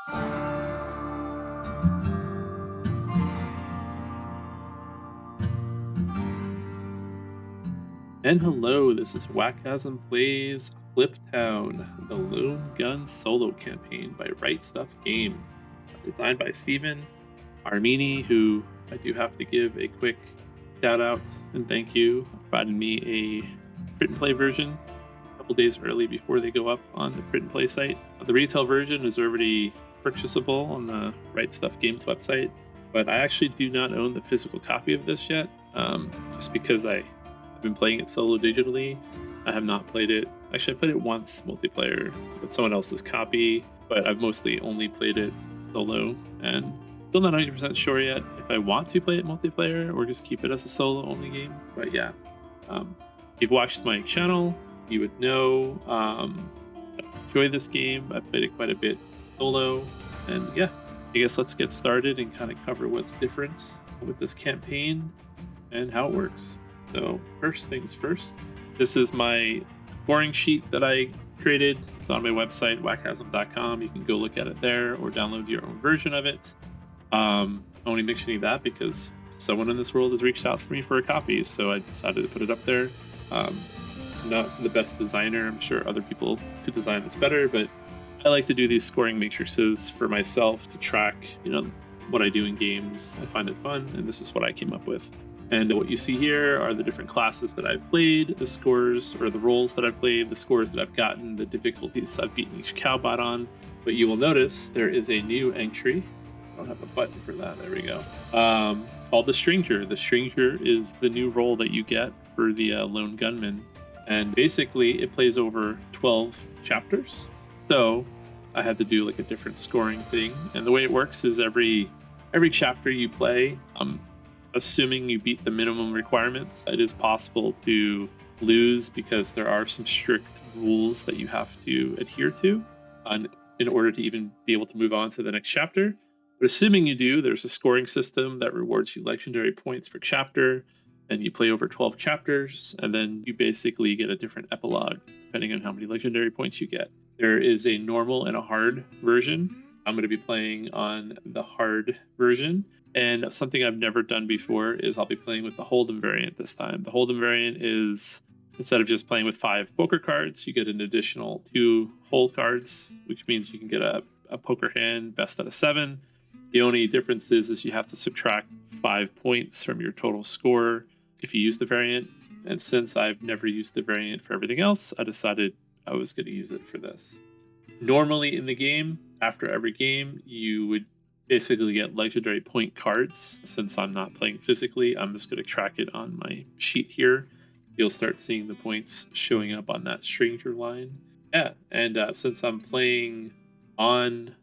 And hello, this is Wakasm Plays Fliptown The Lone Gun Solo Campaign by Right Stuff Games. Designed by Steven Armini, who I do have to give a quick shout out and thank you, providing me a print and play version a couple days early before they go up on the print and play site. The retail version is already purchasable on the Right Stuff Games website, but I actually do not own the physical copy of this yet, just because I've been playing it solo digitally. I have not played it. Actually, I played it once multiplayer with someone else's copy, but I've mostly only played it solo, and still not 100% sure yet if I want to play it multiplayer or just keep it as a solo only game. But yeah, if you've watched my channel, you would know I enjoy this game. I've played it quite a bit solo, and yeah, I guess let's get started and kind of cover what's different with this campaign and how it works. So first things first, this is my scoring sheet that I created. It's on my website, wakasm.com. You can go look at it there or download your own version of it. I'm only mentioning that because someone in this world has reached out for me for a copy, so I decided to put it up there. Not the best designer. I'm sure other people could design this better, but I like to do these scoring matrices for myself to track, what I do in games. I find it fun, and this is what I came up with. And what you see here are the different classes that I've played, the scores or the roles that I've played, the scores that I've gotten, the difficulties I've beaten each cowbot on. But you will notice there is a new entry. I don't have a button for that. There we go. Called the Stranger. The Stranger is the new role that you get for the Lone Gunman. And basically it plays over 12 chapters. So I had to do like a different scoring thing. And the way it works is every chapter you play, assuming you beat the minimum requirements, it is possible to lose because there are some strict rules that you have to adhere to in order to even be able to move on to the next chapter. But assuming you do, there's a scoring system that rewards you legendary points per chapter, and you play over 12 chapters, and then you basically get a different epilogue depending on how many legendary points you get. There is a normal and a hard version. I'm going to be playing on the hard version. And something I've never done before is I'll be playing with the Hold'em variant this time. The Hold'em variant is, instead of just playing with 5 poker cards, you get an additional 2 hold cards, which means you can get a poker hand best out of 7. The only difference is you have to subtract 5 points from your total score if you use the variant. And since I've never used the variant for everything else, I decided I was going to use it for this. Normally in the game, after every game, you would basically get legendary point cards. Since I'm not playing physically, I'm just going to track it on my sheet here. You'll start seeing the points showing up on that stranger line. Yeah, and since I'm playing on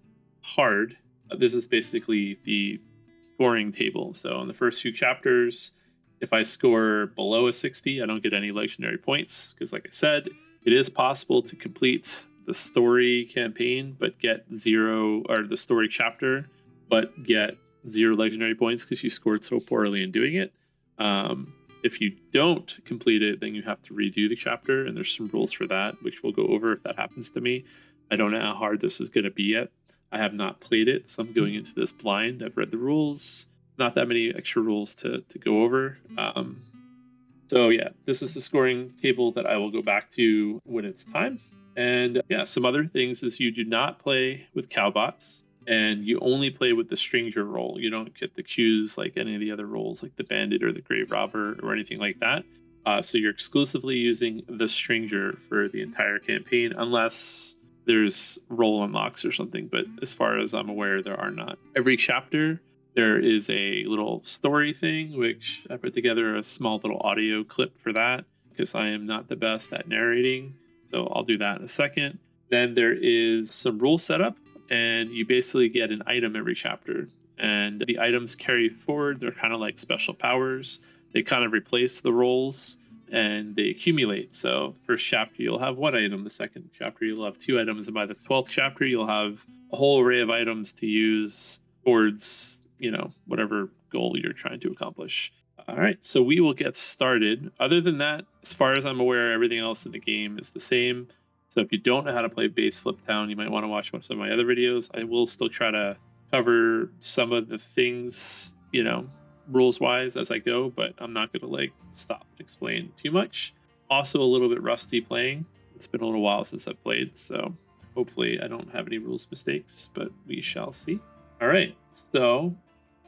hard, this is basically the scoring table. So in the first few chapters, if I score below a 60, I don't get any legendary points because, like I said, it is possible to complete the story campaign but get 0, or the story chapter but get 0 legendary points because you scored so poorly in doing it. If you don't complete it, then you have to redo the chapter, and there's some rules for that, which we'll go over if that happens to me. I don't know how hard this is going to be yet. I have not played it, so I'm going into this blind. I've read the rules. Not that many extra rules to go over. So yeah, this is the scoring table that I will go back to when it's time. And yeah, some other things is you do not play with cowbots, and you only play with the stranger role. You don't get to choose like any of the other roles, like the bandit or the grave robber or anything like that. So you're exclusively using the stranger for the entire campaign, unless there's role unlocks or something. But as far as I'm aware, there are not. Every chapter, there is a little story thing, which I put together a small little audio clip for that because I am not the best at narrating. So I'll do that in a second. Then there is some rule setup, and you basically get an item every chapter. And the items carry forward. They're kind of like special powers. They kind of replace the roles, and they accumulate. So first chapter, you'll have 1 item. The second chapter, you'll have 2 items. And by the 12th chapter, you'll have a whole array of items to use towards, whatever goal you're trying to accomplish. All right, so we will get started. Other than that, as far as I'm aware, everything else in the game is the same. So if you don't know how to play base Fliptown, you might want to watch some of my other videos. I will still try to cover some of the things, rules wise as I go, but I'm not going to like stop and explain too much. Also, a little bit rusty playing. It's been a little while since I've played, so hopefully I don't have any rules mistakes, but we shall see. All right, so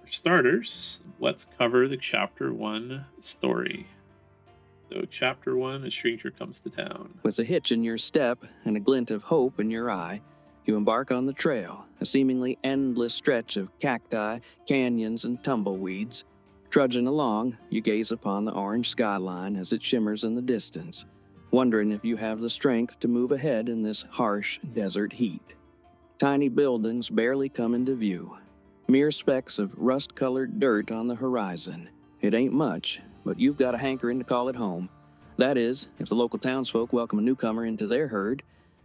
for starters, let's cover the chapter 1 story. So, chapter 1, a stranger comes to town. With a hitch in your step and a glint of hope in your eye, you embark on the trail, a seemingly endless stretch of cacti, canyons, and tumbleweeds. Trudging along, you gaze upon the orange skyline as it shimmers in the distance, wondering if you have the strength to move ahead in this harsh desert heat. Tiny buildings barely come into view, mere specks of rust-colored dirt on the horizon. It ain't much, but you've got a hankering to call it home. That is, if the local townsfolk welcome a newcomer into their herd.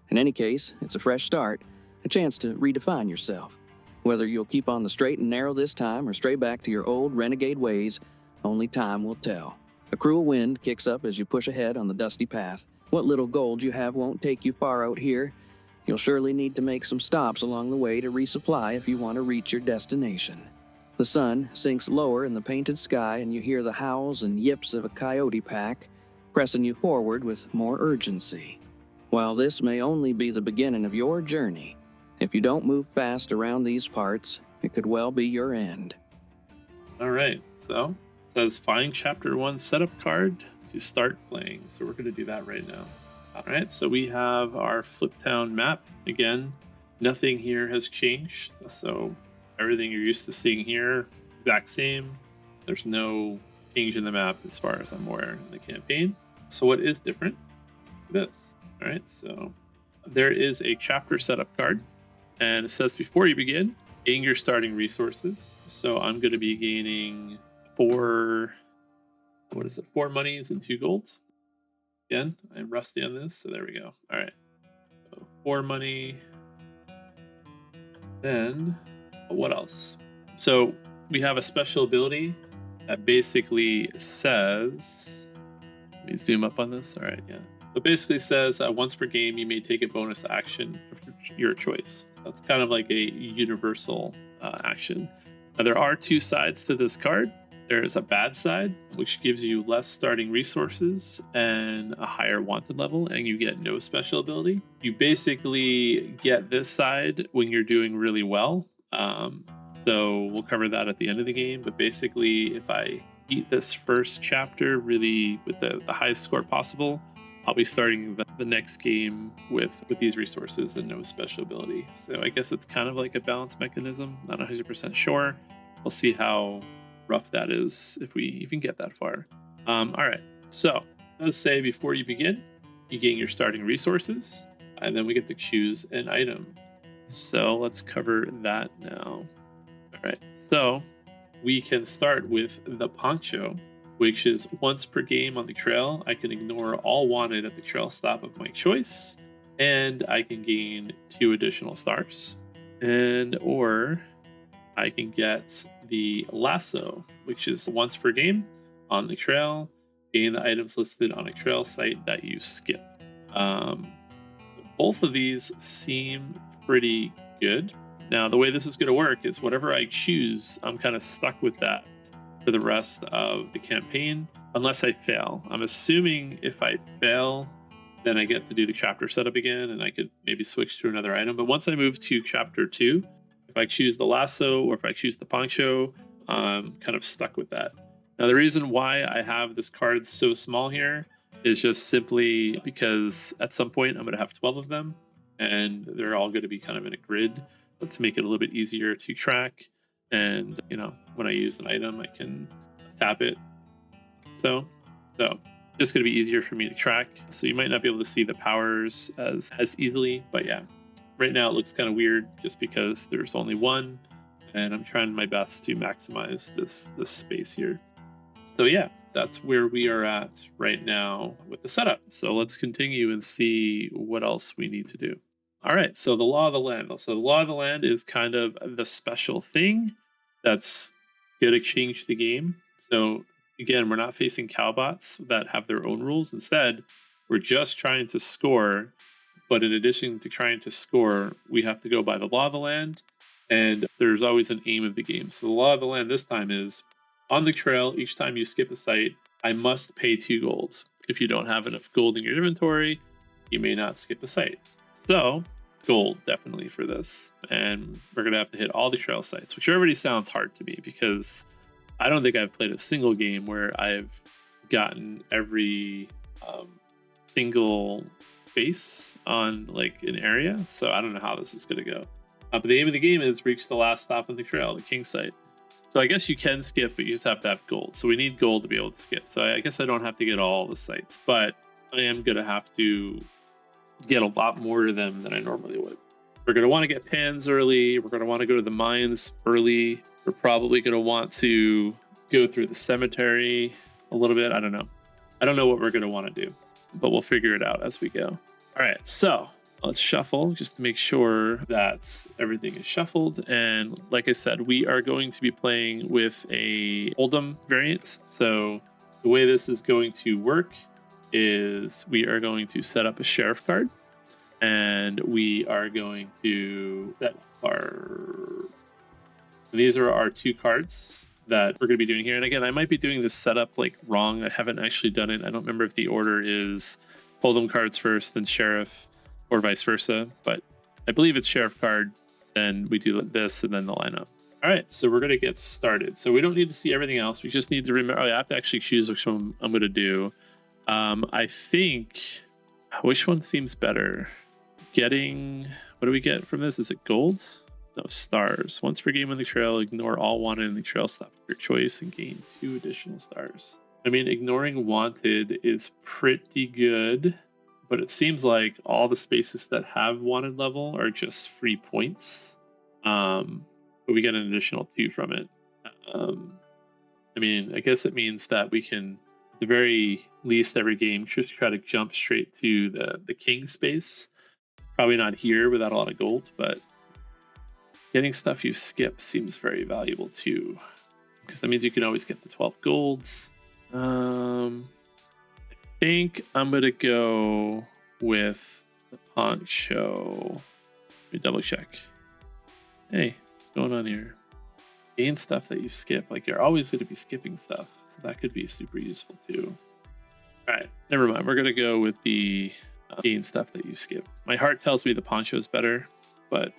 In any case, it's a fresh start, a chance to redefine yourself. Whether you'll keep on the straight and narrow this time or stray back to your old renegade ways, only time will tell. A cruel wind kicks up as you push ahead on the dusty path. What little gold you have won't take you far out here. You'll surely need to make some stops along the way to resupply if you want to reach your destination. The sun sinks lower in the painted sky and you hear the howls and yips of a coyote pack, pressing you forward with more urgency. While this may only be the beginning of your journey, if you don't move fast around these parts, it could well be your end. All right, so it says find chapter 1 setup card to start playing. So we're going to do that right now. All right, so we have our Fliptown map. Again, nothing here has changed. So everything you're used to seeing here, exact same. There's no change in the map as far as I'm aware in the campaign. So what is different? This. All right, so there is a chapter setup card, and it says before you begin, gain your starting resources. So I'm going to be gaining 4 monies and 2 golds. Again, I'm rusty on this, so there we go. All right, so 4 money. Then what else? So we have a special ability that basically says, let me zoom up on this. All right, yeah. It basically says once per game, you may take a bonus action of your choice. That's kind of like a universal action. Now, there are 2 sides to this card. There's a bad side, which gives you less starting resources and a higher wanted level, and you get no special ability. You basically get this side when you're doing really well. So we'll cover that at the end of the game. But basically, if I beat this first chapter really with the highest score possible, I'll be starting the next game with these resources and no special ability. So I guess it's kind of like a balance mechanism. Not 100% sure. We'll see how rough that is if we even get that far. All right, so let's say before you begin, you gain your starting resources, and then we get to choose an item. So let's cover that now. All right, so we can start with the poncho, which is once per game on the trail. I can ignore all wanted at the trail stop of my choice, and I can gain 2 additional stars. Or I can get the lasso, which is once per game on the trail. Gain the items listed on a trail site that you skip. Both of these seem pretty good. Now, the way this is going to work is whatever I choose, I'm kind of stuck with that for the rest of the campaign, unless I fail. I'm assuming if I fail, then I get to do the chapter setup again, and I could maybe switch to another item. But once I move to chapter 2, if I choose the lasso or if I choose the poncho, I'm kind of stuck with that. Now, the reason why I have this card so small here is just simply because at some point I'm going to have 12 of them, and they're all going to be kind of in a grid to make it a little bit easier to track. And, when I use an item, I can tap it. So just going to be easier for me to track. So you might not be able to see the powers as easily, but yeah. Right now it looks kind of weird just because there's only one, and I'm trying my best to maximize this space here. So yeah, that's where we are at right now with the setup. So let's continue and see what else we need to do. All right, so the law of the land. So the law of the land is kind of the special thing that's going to change the game. So again, we're not facing Cowbots that have their own rules. Instead, we're just trying to score But in addition to trying to score, we have to go by the law of the land, and there's always an aim of the game. So the law of the land this time is on the trail, each time you skip a site, I must pay 2 golds. If you don't have enough gold in your inventory, you may not skip a site. So gold definitely for this. And we're going to have to hit all the trail sites, which already sounds hard to me because I don't think I've played a single game where I've gotten every single base on like an area. So I don't know how this is going to go. But the aim of the game is reach the last stop on the trail, the king site. So I guess you can skip, but you just have to have gold. So we need gold to be able to skip. So I guess I don't have to get all the sites, but I am going to have to get a lot more of them than I normally would. We're going to want to get pans early. We're going to want to go to the mines early. We're probably going to want to go through the cemetery a little bit. I don't know. I don't know what we're going to want to do, but we'll figure it out as we go. All right, so let's shuffle just to make sure that everything is shuffled. And like I said, we are going to be playing with a Hold'em variant. So the way this is going to work is we are going to set up a sheriff card, and we are going to set our... These are our 2 cards that we're going to be doing here. And again, I might be doing this setup like wrong. I haven't actually done it. I don't remember if the order is Hold'em cards first, then sheriff, or vice versa, but I believe it's sheriff card, then we do this, and then the lineup. All right, so we're gonna get started. So we don't need to see everything else. We just need to remember, I have to actually choose which one I'm gonna do. I think, which one seems better? Getting, what do we get from this? Is it gold? No, stars. Once per game on the trail, ignore all wanted in the trail stop of your choice and gain 2 additional stars. I mean, ignoring wanted is pretty good, but it seems like all the spaces that have wanted level are just free points. But we get an additional 2 from it. I mean, I guess it means that we can, at the very least, every game just try to jump straight to the king space. Probably not here without a lot of gold, but getting stuff you skip seems very valuable too, because that means you can always get the 12 golds. I think I'm gonna go with the poncho. Let me double check. Hey, what's going on here? Gain stuff that you skip. Like, you're always going to be skipping stuff, so that could be super useful too. All right, never mind. We're gonna go with the gain stuff that you skip. My heart tells me the poncho is better, but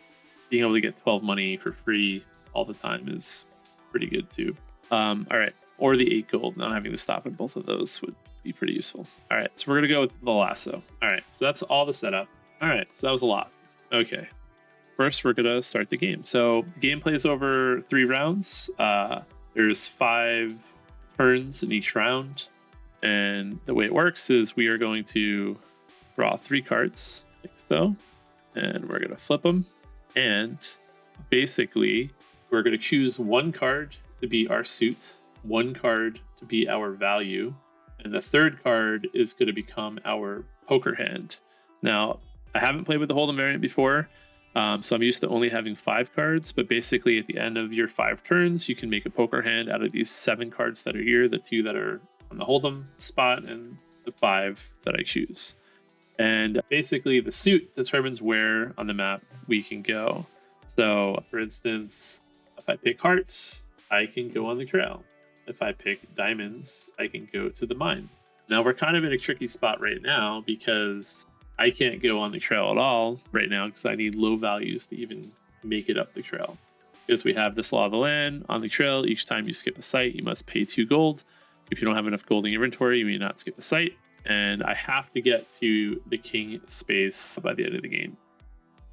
being able to get 12 money for free all the time is pretty good too. All right, or the 8 gold. Not having to stop at both of those would be pretty useful. All right, so we're gonna go with the lasso. All right, so that's all the setup. All right, so that was a lot. Okay, first we're gonna start the game. So the game plays over 3 rounds. There's 5 turns in each round, and the way it works is we are going to draw 3 cards, like so, and we're gonna flip them, and basically we're gonna choose 1 card to be our suit, 1 card to be our value, and the 3rd card is going to become our poker hand. Now, I haven't played with the Hold'em variant before, so I'm used to only having 5 cards, but basically at the end of your 5 turns, you can make a poker hand out of these 7 cards that are here, the 2 that are on the Hold'em spot, and the 5 that I choose. And basically the suit determines where on the map we can go. So, for instance, if I pick hearts, I can go on the trail. If I pick diamonds, I can go to the mine. Now we're kind of in a tricky spot right now because I can't go on the trail at all right now because I need low values to even make it up the trail. Because we have this law of the land on the trail. Each time you skip a site, you must pay 2 gold. If you don't have enough gold in your inventory, you may not skip a site. And I have to get to the king space by the end of the game.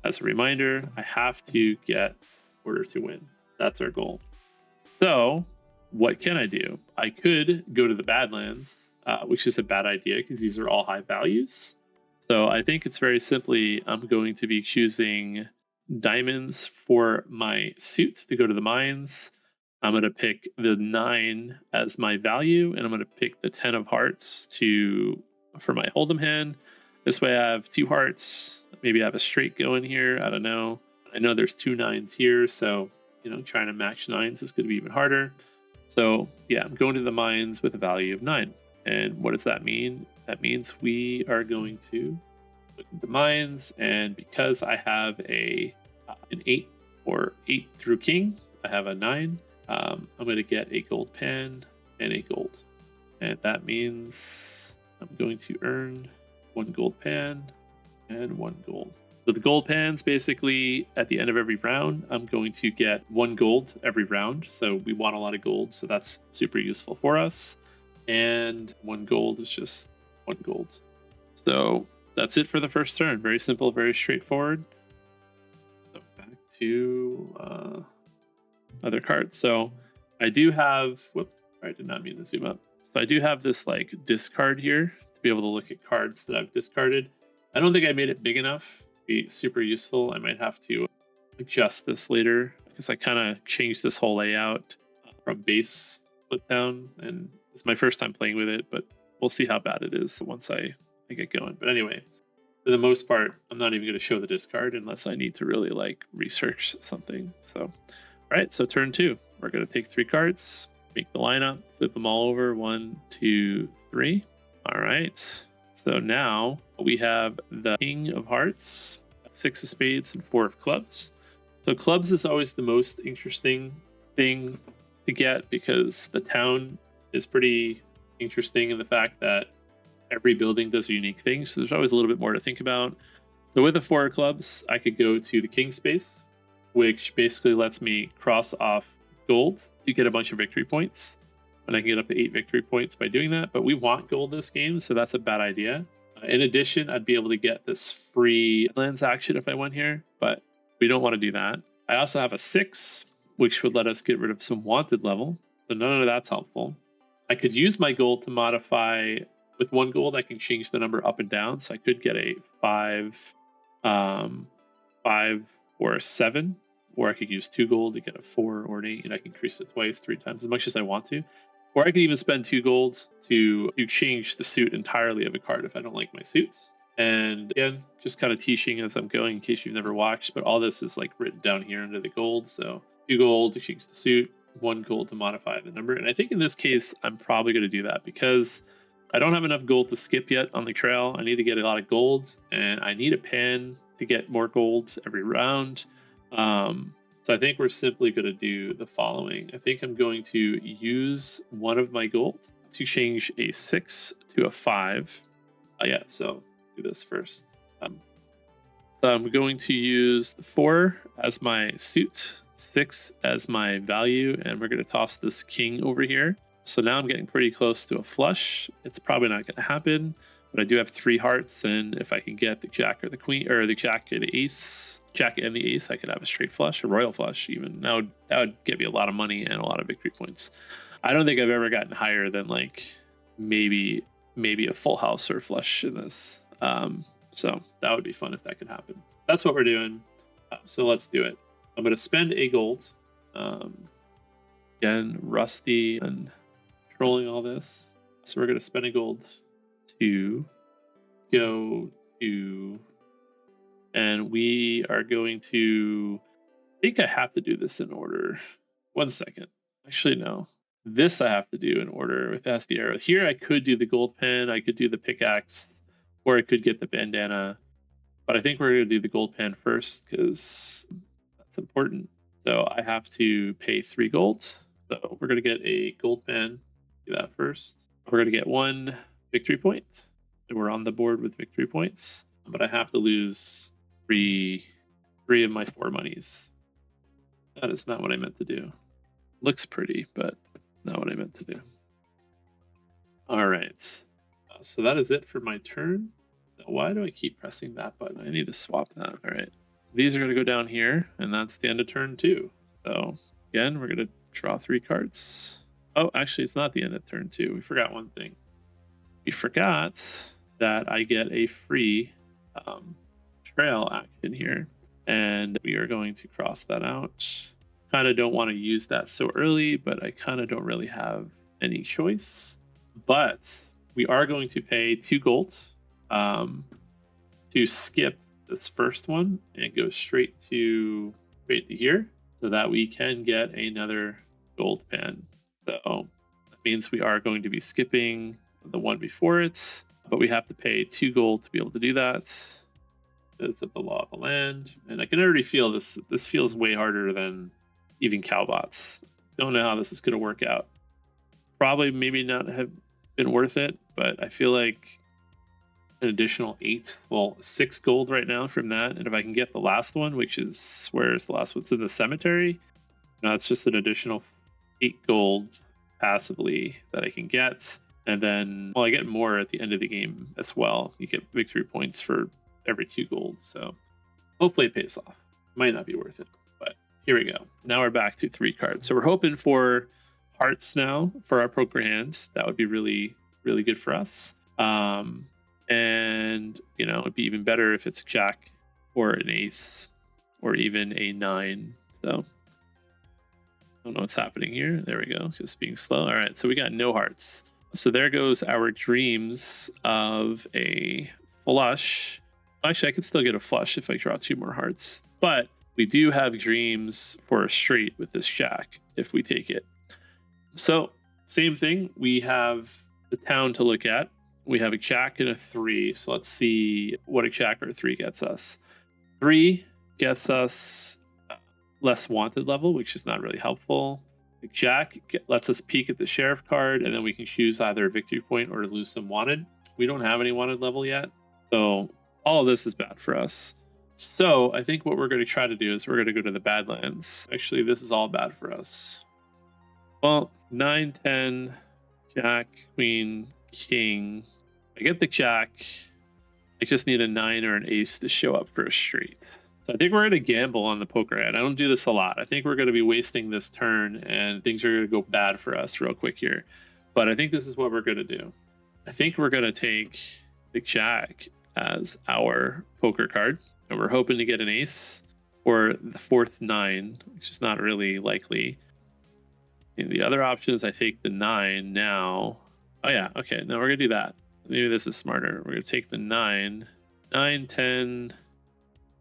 As a reminder, I have to get order to win. That's our goal. So what can I do? I could go to the Badlands, which is a bad idea because these are all high values. So I think it's very simply, I'm going to be choosing diamonds for my suit to go to the mines. I'm going to pick the 9 as my value, and I'm going to pick the 10 of hearts for my Hold'em hand. This way I have 2 hearts. Maybe I have a straight going here. I don't know. I know there's 2 9s here, so trying to match 9s is going to be even harder. So yeah, I'm going to the mines with a value of 9. And what does that mean? That means we are going to Look into mines, and because I have an 8 or 8 through king, I have a 9. I'm going to get a gold pan and a gold. And that means I'm going to earn 1 gold pan and 1 gold. So the gold pans, basically at the end of every round, I'm going to get 1 gold every round. So we want a lot of gold, so that's super useful for us. And 1 gold is just 1 gold. So that's it for the first turn. Very simple, very straightforward. So back to other cards. So I do have, whoops, I did not mean to zoom up. So I do have this like discard here to be able to look at cards that I've discarded. I don't think I made it big enough to be super useful. I might have to adjust this later because I kind of changed this whole layout from base Fliptown, and it's my first time playing with it, but we'll see how bad it is once I get going. But anyway, for the most part, I'm not even going to show the discard unless I need to really like research something. So, all right, so turn 2, we're going to take 3 cards, make the lineup, flip them all over, 1, 2, 3. All right. So now we have the King of Hearts, 6 of Spades, and 4 of Clubs. So clubs is always the most interesting thing to get because the town is pretty interesting in the fact that every building does a unique thing. So there's always a little bit more to think about. So with the 4 of Clubs, I could go to the King space, which basically lets me cross off gold to get a bunch of victory points. And I can get up to 8 victory points by doing that. But we want gold this game, so that's a bad idea. In addition, I'd be able to get this free lands action if I went here, but we don't want to do that. I also have a 6, which would let us get rid of some wanted level. So none of that's helpful. I could use my gold to modify. With 1 gold, I can change the number up and down. So I could get a 5, 5 or a 7, or I could use 2 gold to get a 4 or an 8, and I can increase it twice, 3 times, as much as I want to. Or I could even spend 2 gold to change the suit entirely of a card if I don't like my suits. And again, just kind of teaching as I'm going in case you've never watched, but all this is like written down here under the gold. So 2 gold to change the suit, 1 gold to modify the number. And I think in this case, I'm probably going to do that because I don't have enough gold to skip yet on the trail. I need to get a lot of gold, and I need a pan to get more gold every round. So I think we're simply going to do the following. I think I'm going to use 1 of my gold to change a 6 to a 5. Yeah, so do this first. So I'm going to use the 4 as my suit, 6 as my value, and we're going to toss this king over here. So now I'm getting pretty close to a flush. It's probably not going to happen, but I do have 3 hearts, and if I can get the jack or the queen, or the jack or the ace, jack and the ace, I could have a straight flush, a royal flush even. That would give me a lot of money and a lot of victory points. I don't think I've ever gotten higher than like maybe a full house or flush in this. So that would be fun if that could happen. That's what we're doing. So let's do it. I'm going to spend a gold. Again, rusty and trolling all this. So we're going to spend a gold to go to, and we are going to, I think I have to do this in order. 1 second. Actually, no. This I have to do in order with past the arrow. Here I could do the gold pen, I could do the pickaxe, or I could get the bandana. But I think we're going to do the gold pen first because that's important. So I have to pay 3 gold. So we're going to get a gold pen. Do that first. We're going to get 1 victory point. And we're on the board with victory points. But I have to lose 3 of my 4 monies. That is not what I meant to do. Looks pretty, but not what I meant to do. All right. So that is it for my turn. Now, why do I keep pressing that button? I need to swap that. All right. These are going to go down here, and that's the end of turn 2. So again, we're going to draw 3 cards. Oh, actually, it's not the end of turn 2. We forgot one thing. We forgot that I get a free trail action here, and we are going to cross that out. Kind of don't want to use that so early, but I kind of don't really have any choice. But we are going to pay 2 gold to skip this first one and go straight to here so that we can get another gold pen. So that means we are going to be skipping the one before it, but we have to pay 2 gold to be able to do that. It's at the law of the land, and I can already feel this. This feels way harder than even Cowbots. Don't know how this is going to work out. Probably maybe not have been worth it, but I feel like an additional 6 gold right now from that. And if I can get the last one, which is, where's the last one? It's in the cemetery. No, it's just an additional 8 gold passively that I can get. And then, well, I get more at the end of the game as well. You get victory points for every 2 gold. So hopefully it pays off. Might not be worth it, but here we go. Now we're back to 3 cards. So we're hoping for hearts now for our poker hand. That would be really, really good for us. And, you know, it'd be even better if it's a jack or an ace or even a 9. So I don't know what's happening here. There we go. Just being slow. All right. So we got no hearts. So there goes our dreams of a flush. Actually, I could still get a flush if I draw 2 more hearts. But we do have dreams for a straight with this jack if we take it. So same thing. We have the town to look at. We have a jack and a 3. So let's see what a jack or a 3 gets us. 3 gets us less wanted level, which is not really helpful. The jack lets us peek at the sheriff card, and then we can choose either a victory point or lose some wanted. We don't have any wanted level yet, so all of this is bad for us. So I think what we're going to try to do is we're going to go to the Badlands. Actually, this is all bad for us. Well, 9, 10, jack, queen, king. I get the jack. I just need a 9 or an ace to show up for a straight. So I think we're going to gamble on the poker hand. I don't do this a lot. I think we're going to be wasting this turn and things are going to go bad for us real quick here. But I think this is what we're going to do. I think we're going to take the jack as our poker card. And we're hoping to get an ace or the 4th 9, which is not really likely. And the other option is I take the 9 now. Oh yeah, okay, now we're going to do that. Maybe this is smarter. We're going to take the 9, 9, 10.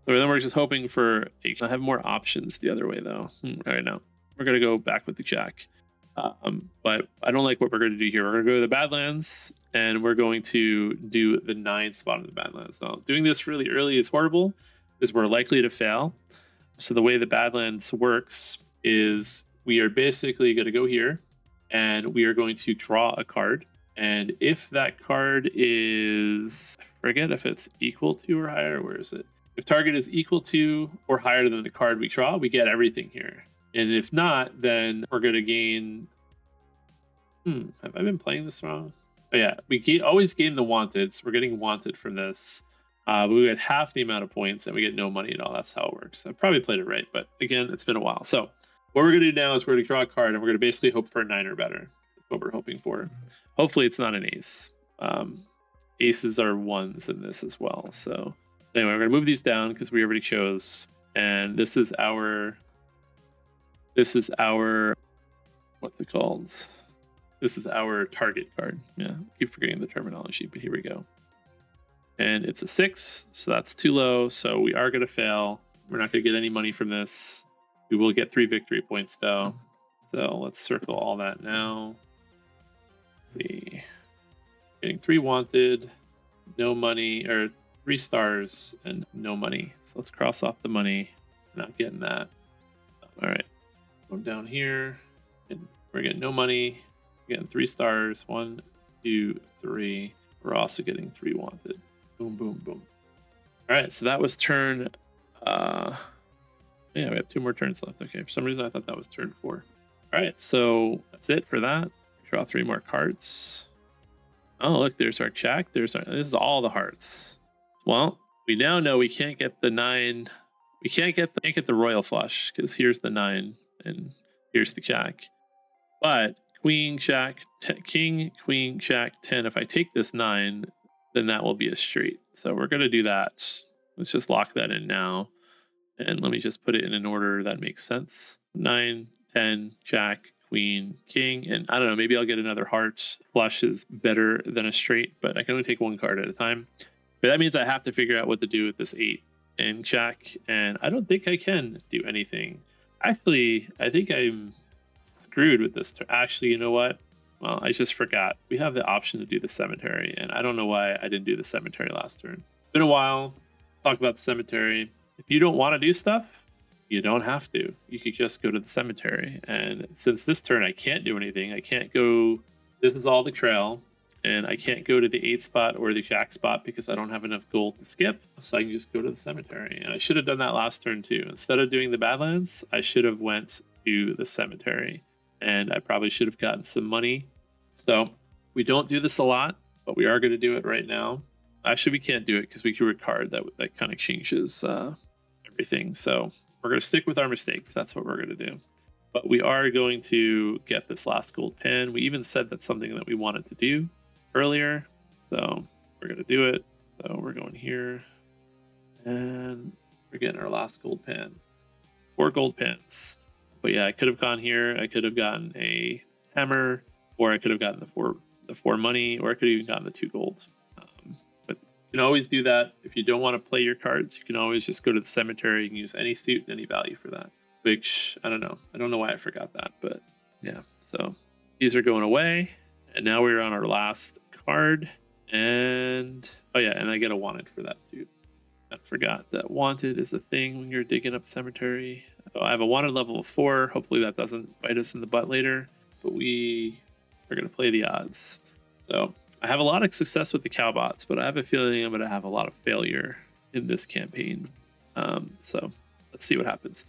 So then we're just hoping for I have more options the other way though. All right, now we're going to go back with the jack. But I don't like what we're going to do here. We're going to go to the Badlands and we're going to do the 9 spot in the Badlands. Now, doing this really early is horrible because we're likely to fail. So the way the Badlands works is we are basically going to go here and we are going to draw a card. And if that card is, I forget if it's equal to or higher, where is it? If target is equal to or higher than the card we draw, we get everything here. And if not, then we're going to gain... have I been playing this wrong? Oh yeah, we always gain the wanted. So we're getting wanted from this. But we get half the amount of points and we get no money at all. That's how it works. I probably played it right, but again, it's been a while. So what we're going to do now is we're going to draw a card and we're going to basically hope for a 9 or better. That's what we're hoping for. Hopefully it's not an ace. Aces are 1s in this as well. So anyway, we're going to move these down because we already chose. And this is our, what's it called? This is our target card. Yeah, I keep forgetting the terminology, but here we go. And it's a 6, so that's too low. So we are going to fail. We're not going to get any money from this. We will get 3 victory points though. So let's circle all that now. Getting 3 wanted, no money, or 3 stars and no money. So let's cross off the money. Not getting that. All right, going down here and we're getting no money. Getting 3 stars, 1, 2, 3. We're also getting 3 wanted. Boom, boom, boom. All right, so that was turn. Yeah, we have 2 more turns left. Okay, for some reason I thought that was turn 4. All right, so that's it for that. Draw 3 more cards. Oh, look, there's our jack. This is all the hearts. Well, we now know we can't get the 9. We can't get the royal flush because here's the 9 and here's the jack. But queen, jack, king, queen, jack, 10. If I take this 9, then that will be a straight. So we're going to do that. Let's just lock that in now. And let me just put it in an order that makes sense. 9, 10, jack, queen, king. And I don't know, maybe I'll get another heart. Flush is better than a straight, but I can only take 1 card at a time. But that means I have to figure out what to do with this 8 and jack. And I don't think I can do anything. Actually, I think I'm screwed with this. Actually, you know what? Well, I just forgot. We have the option to do the cemetery, and I don't know why I didn't do the cemetery last turn. It's been a while. talk about the cemetery. If you don't want to do stuff, you don't have to. You could just go to the cemetery. And since this turn I can't do anything, I can't go. This is all the trail, and I can't go to the 8 spot or the jack spot because I don't have enough gold to skip. So I can just go to the cemetery. And I should have done that last turn too. Instead of doing the Badlands, I should have went to the cemetery, and I probably should have gotten some money. So we don't do this a lot, but we are going to do it right now. Actually, we can't do it because we drew a card that kind of changes everything. So we're going to stick with our mistakes. That's what we're going to do. But we are going to get this last gold pin. We even said that's something that we wanted to do earlier. So we're going to do it. So we're going here. And we're getting our last gold pin. 4 gold pins. But yeah, I could have gone here. I could have gotten a hammer, or I could have gotten the 4 money, or I could have even gotten the 2 gold. But you can always do that. If you don't want to play your cards, you can always just go to the cemetery. You can use any suit and any value for that. Which, I don't know. I don't know why I forgot that, but yeah. So these are going away. And now we're on our last card. And, oh yeah, and I get a wanted for that too. I forgot that wanted is a thing when you're digging up cemetery. So I have a wanted level of 4. Hopefully that doesn't bite us in the butt later. But we are going to play the odds. So I have a lot of success with the Cowbots, but I have a feeling I'm going to have a lot of failure in this campaign. So let's see what happens.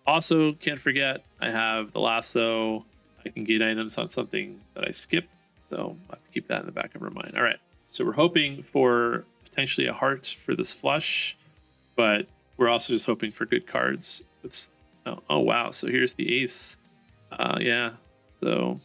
Also, can't forget, I have the lasso. I can gain items on something that I skip. So I have to keep that in the back of our mind. All right. So we're hoping for potentially a heart for this flush, but we're also just hoping for good cards. Oh wow. So here's the ace. Yeah. So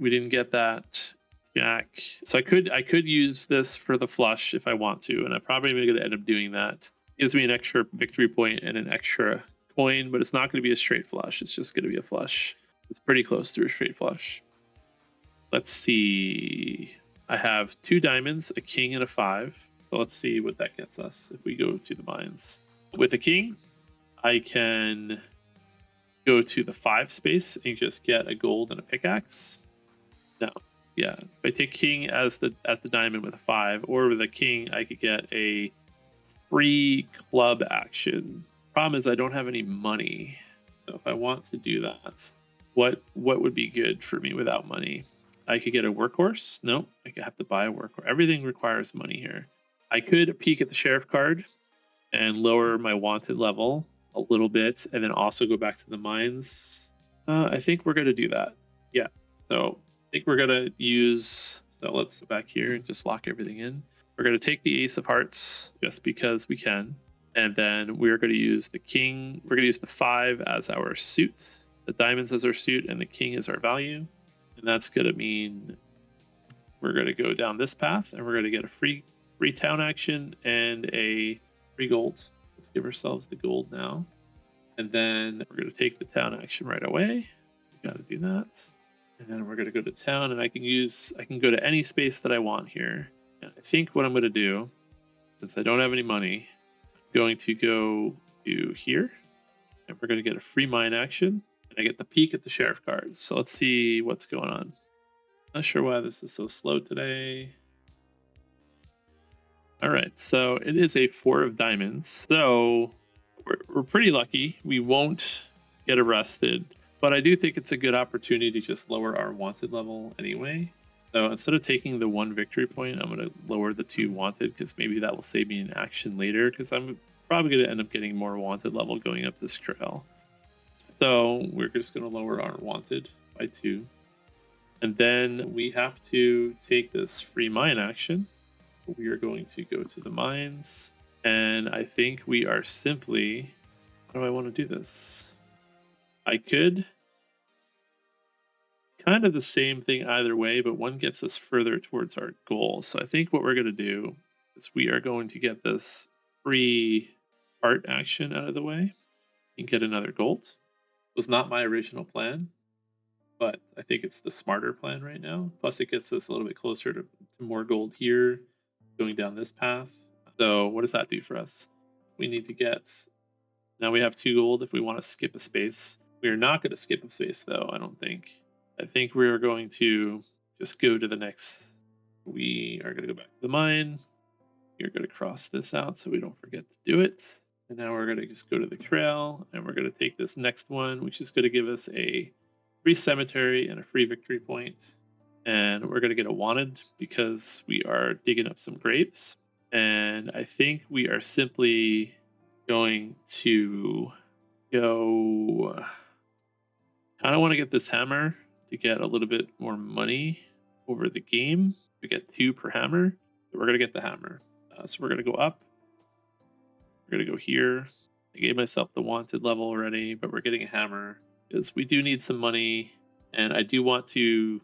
we didn't get that jack. So I could use this for the flush if I want to, and I'm probably going to end up doing that. Gives me an extra victory point and an extra coin, but it's not going to be a straight flush. It's just going to be a flush. It's pretty close to a straight flush. Let's see. I have 2 diamonds, a king, and a 5. So let's see what that gets us if we go to the mines. With a king, I can go to the 5 space and just get a gold and a pickaxe. No, yeah. If I take king as the diamond with a 5, or with a king, I could get a free club action. Problem is I don't have any money. So if I want to do that, what would be good for me without money? I could get a workhorse. Nope, I could have to buy a workhorse. Everything requires money here. I could peek at the sheriff card and lower my wanted level a little bit, and then also go back to the mines. I think we're going to do that. Yeah. So I think we're going to use, so let's go back here and just lock everything in. We're going to take the ace of hearts just because we can. And then we're going to use the king. We're going to use the 5 as our suit, the diamonds as our suit, and the king as our value. And that's going to mean we're going to go down this path, and we're going to get a free town action and a free gold. Let's give ourselves the gold now. And then we're going to take the town action right away. We got to do that. And then we're going to go to town, and I can go to any space that I want here. And I think what I'm going to do, since I don't have any money, going to go to here, and we're going to get a free mine action, and I get the peek at the sheriff cards. So let's see what's going on. Not sure why this is so slow today. All right, so it is a 4 of diamonds. So we're pretty lucky. We won't get arrested, but I do think it's a good opportunity to just lower our wanted level anyway. So instead of taking the 1 victory point, I'm going to lower the 2 wanted, because maybe that will save me an action later, because I'm probably going to end up getting more wanted level going up this trail. So we're just going to lower our wanted by 2. And then we have to take this free mine action. We are going to go to the mines. And I think we are simply, how do I want to do this? I could kind of the same thing either way, but one gets us further towards our goal. So I think what we're going to do is we are going to get this free art action out of the way and get another gold. It was not my original plan, but I think it's the smarter plan right now. Plus it gets us a little bit closer to more gold here, going down this path. So what does that do for us? We need to get, now we have 2 gold if we want to skip a space. We are not going to skip a space though, I don't think. I think we are going to just go to the next. We are going to go back to the mine. We're going to cross this out so we don't forget to do it. And now we're going to just go to the trail and we're going to take this next one, which is going to give us a free cemetery and a free victory point. And we're going to get a wanted because we are digging up some graves. And I think we are simply going to go. Kind of want to get this hammer to get a little bit more money over the game. We get 2 per hammer. So we're going to get the hammer. So we're going to go up. We're going to go here. I gave myself the wanted level already, but we're getting a hammer because we do need some money. And I do want to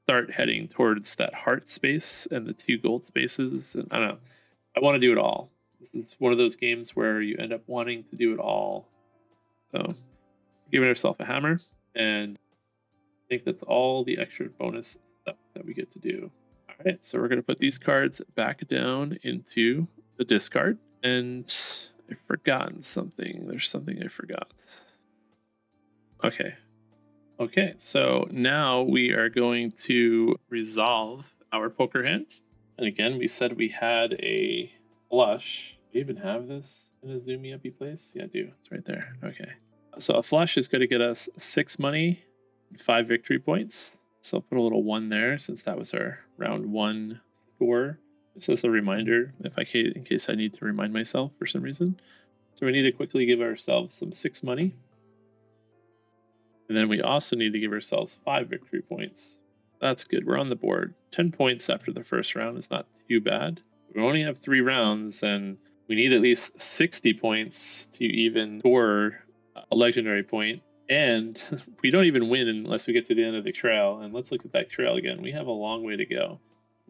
start heading towards that heart space and the 2 gold spaces. And I don't know. I want to do it all. This is one of those games where you end up wanting to do it all. So giving ourselves a hammer, and I think that's all the extra bonus stuff that we get to do. All right, so we're going to put these cards back down into the discard. And I've forgotten something. There's something I forgot. Okay, so now we are going to resolve our poker hand. And again, we said we had a flush. Do you even have this in a zoomy uppy place? Yeah, I do. It's right there. Okay. So a flush is going to get us 6 money, 5 victory points. So I'll put a little 1 there since that was our round 1 score. Just as a reminder, in case I need to remind myself for some reason. So we need to quickly give ourselves some 6 money. And then we also need to give ourselves 5 victory points. That's good. We're on the board. 10 points after the first round is not too bad. We only have 3 rounds, and we need at least 60 points to even score a legendary point. And we don't even win unless we get to the end of the trail. And let's look at that trail again. We have a long way to go.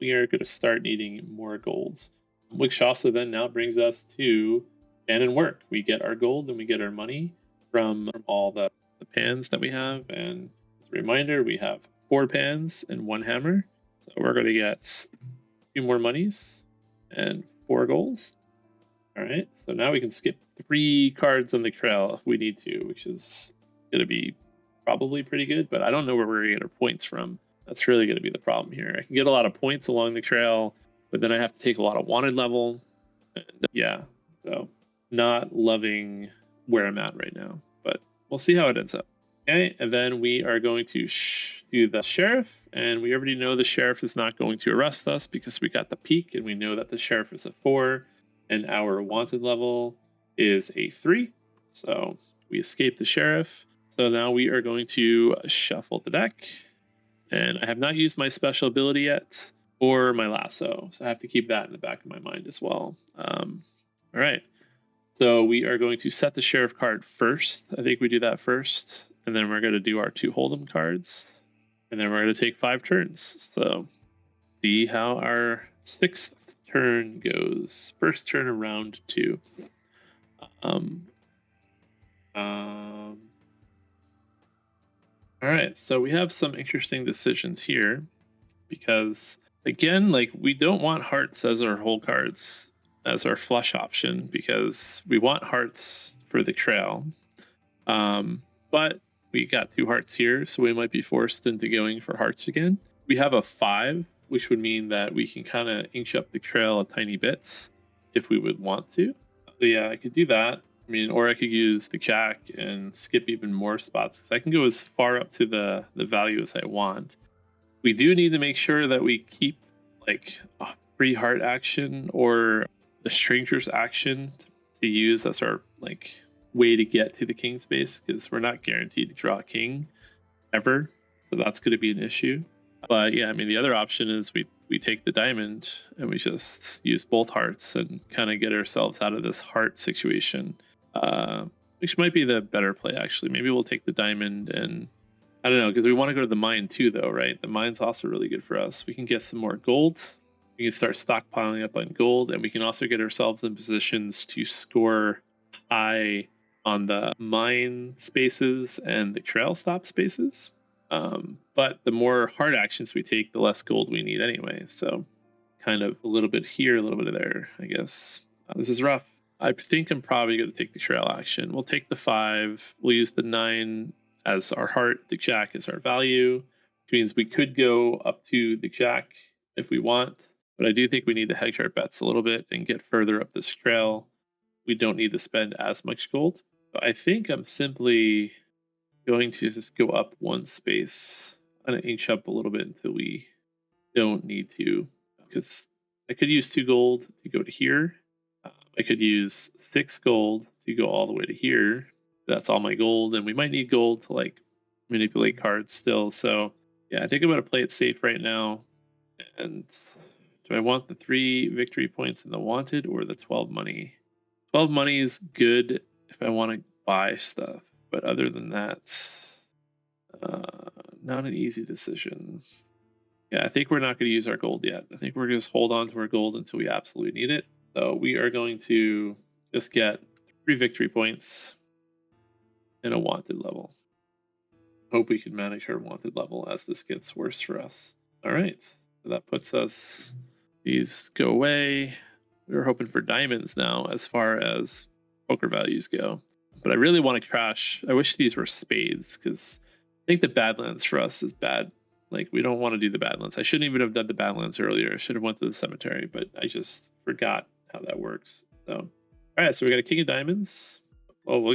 We are going to start needing more golds, which also then now brings us to pan and work. We get our gold and we get our money from all the pans that we have. And as a reminder, we have 4 pans and 1 hammer. So we're going to get 2 more monies and 4 golds. All right, so now we can skip 3 cards on the trail if we need to, which is going to be probably pretty good, but I don't know where we're going to get our points from. That's really going to be the problem here. I can get a lot of points along the trail, but then I have to take a lot of wanted level. And yeah, so not loving where I'm at right now, but we'll see how it ends up. Okay, and then we are going to do the sheriff, and we already know the sheriff is not going to arrest us because we got the peak, and we know that the sheriff is a 4, and our wanted level is a 3. So we escape the sheriff. So now we are going to shuffle the deck, and I have not used my special ability yet or my lasso, so I have to keep that in the back of my mind as well. All right, so we are going to set the sheriff card first. I think we do that first, and then we're going to do our 2 hold'em cards, and then we're going to take 5 turns. So see how our 6th turn goes. First turn of round 2. All right, so we have some interesting decisions here because, again, like we don't want hearts as our whole cards, as our flush option, because we want hearts for the trail. But we got 2 hearts here, so we might be forced into going for hearts again. We have a 5, which would mean that we can kind of inch up the trail a tiny bit if we would want to. So yeah, I could do that. I mean, or I could use the jack and skip even more spots because I can go as far up to the value as I want. We do need to make sure that we keep like a free heart action or the stranger's action to use as our like way to get to the king space, because we're not guaranteed to draw a king ever. So that's going to be an issue. But yeah, I mean, the other option is we take the diamond and we just use both hearts and kind of get ourselves out of this heart situation. Which might be the better play, actually. Maybe we'll take the diamond, and I don't know, because we want to go to the mine too, though, right? The mine's also really good for us. We can get some more gold. We can start stockpiling up on gold, and we can also get ourselves in positions to score high on the mine spaces and the trail stop spaces. But the more hard actions we take, the less gold we need anyway. So kind of a little bit here, a little bit of there, I guess. This is rough. I think I'm probably going to take the trail action. We'll take the 5. We'll use the 9 as our heart. The jack is our value, which means we could go up to the jack if we want. But I do think we need to hedge our bets a little bit and get further up this trail. We don't need to spend as much gold. So I think I'm simply going to just go up one space, kind of inch up a little bit until we don't need to, because I could use 2 gold to go to here. I could use 6 gold to go all the way to here. That's all my gold, and we might need gold to like manipulate cards still. So yeah, I think I'm going to play it safe right now. And do I want the 3 victory points in the wanted or the 12 money? 12 money is good if I want to buy stuff, but other than that, not an easy decision. Yeah, I think we're not going to use our gold yet. I think we're going to just hold on to our gold until we absolutely need it. So we are going to just get 3 victory points and a wanted level. Hope we can manage our wanted level as this gets worse for us. All right, so that puts us, these go away. We were hoping for diamonds now as far as poker values go. But I really want to crash. I wish these were spades, because I think the Badlands for us is bad. Like, we don't want to do the Badlands. I shouldn't even have done the Badlands earlier. I should have went to the cemetery, but I just forgot how that works. So, all right, so we got a king of diamonds. Oh,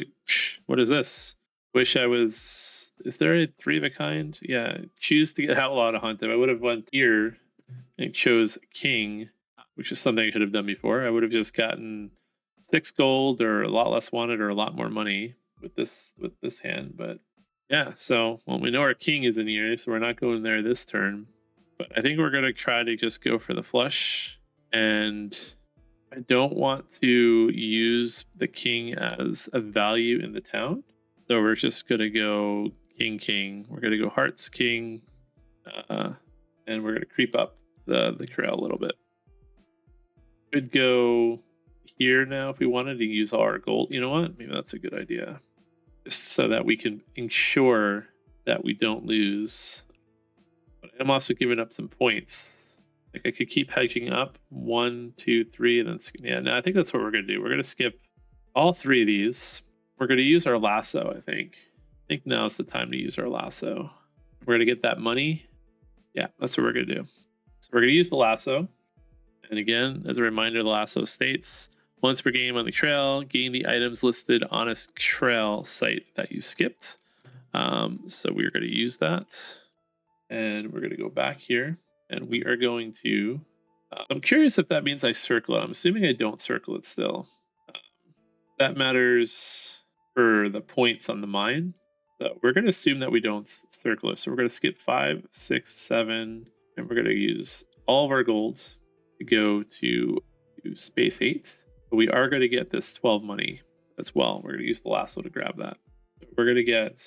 what is this? Wish I was, is there a 3 of a kind? Yeah, choose to get outlaw to hunt. If I would have went here and chose king, which is something I could have done before, I would have just gotten 6 gold or a lot less wanted or a lot more money with this hand. But yeah, so well, we know our king is in here, so we're not going there this turn. But I think we're gonna try to just go for the flush, and I don't want to use the king as a value in the town. So we're just gonna go king king. We're gonna go hearts king, and we're gonna creep up the trail a little bit. Could go here now if we wanted to use all our gold. You know what? Maybe that's a good idea, just so that we can ensure that we don't lose. But I'm also giving up some points. Like, I could keep hedging up 1, 2, 3, and then yeah. No, I think that's what we're gonna do. We're gonna skip all 3 of these. We're gonna use our lasso. I think now's the time to use our lasso. We're gonna get that money. Yeah, that's what we're gonna do. So we're gonna use the lasso. And again, as a reminder, the lasso states, once per game on the trail, gain the items listed on a trail site that you skipped. So we're going to use that. And we're going to go back here. And we are going to, I'm curious if that means I circle it. I'm assuming I don't circle it still. That matters for the points on the mine. So we're going to assume that we don't circle it. So we're going to skip 5, 6, 7, and we're going to use all of our golds to go to space 8. But we are going to get this 12 money as well. We're going to use the lasso to grab that. We're going to get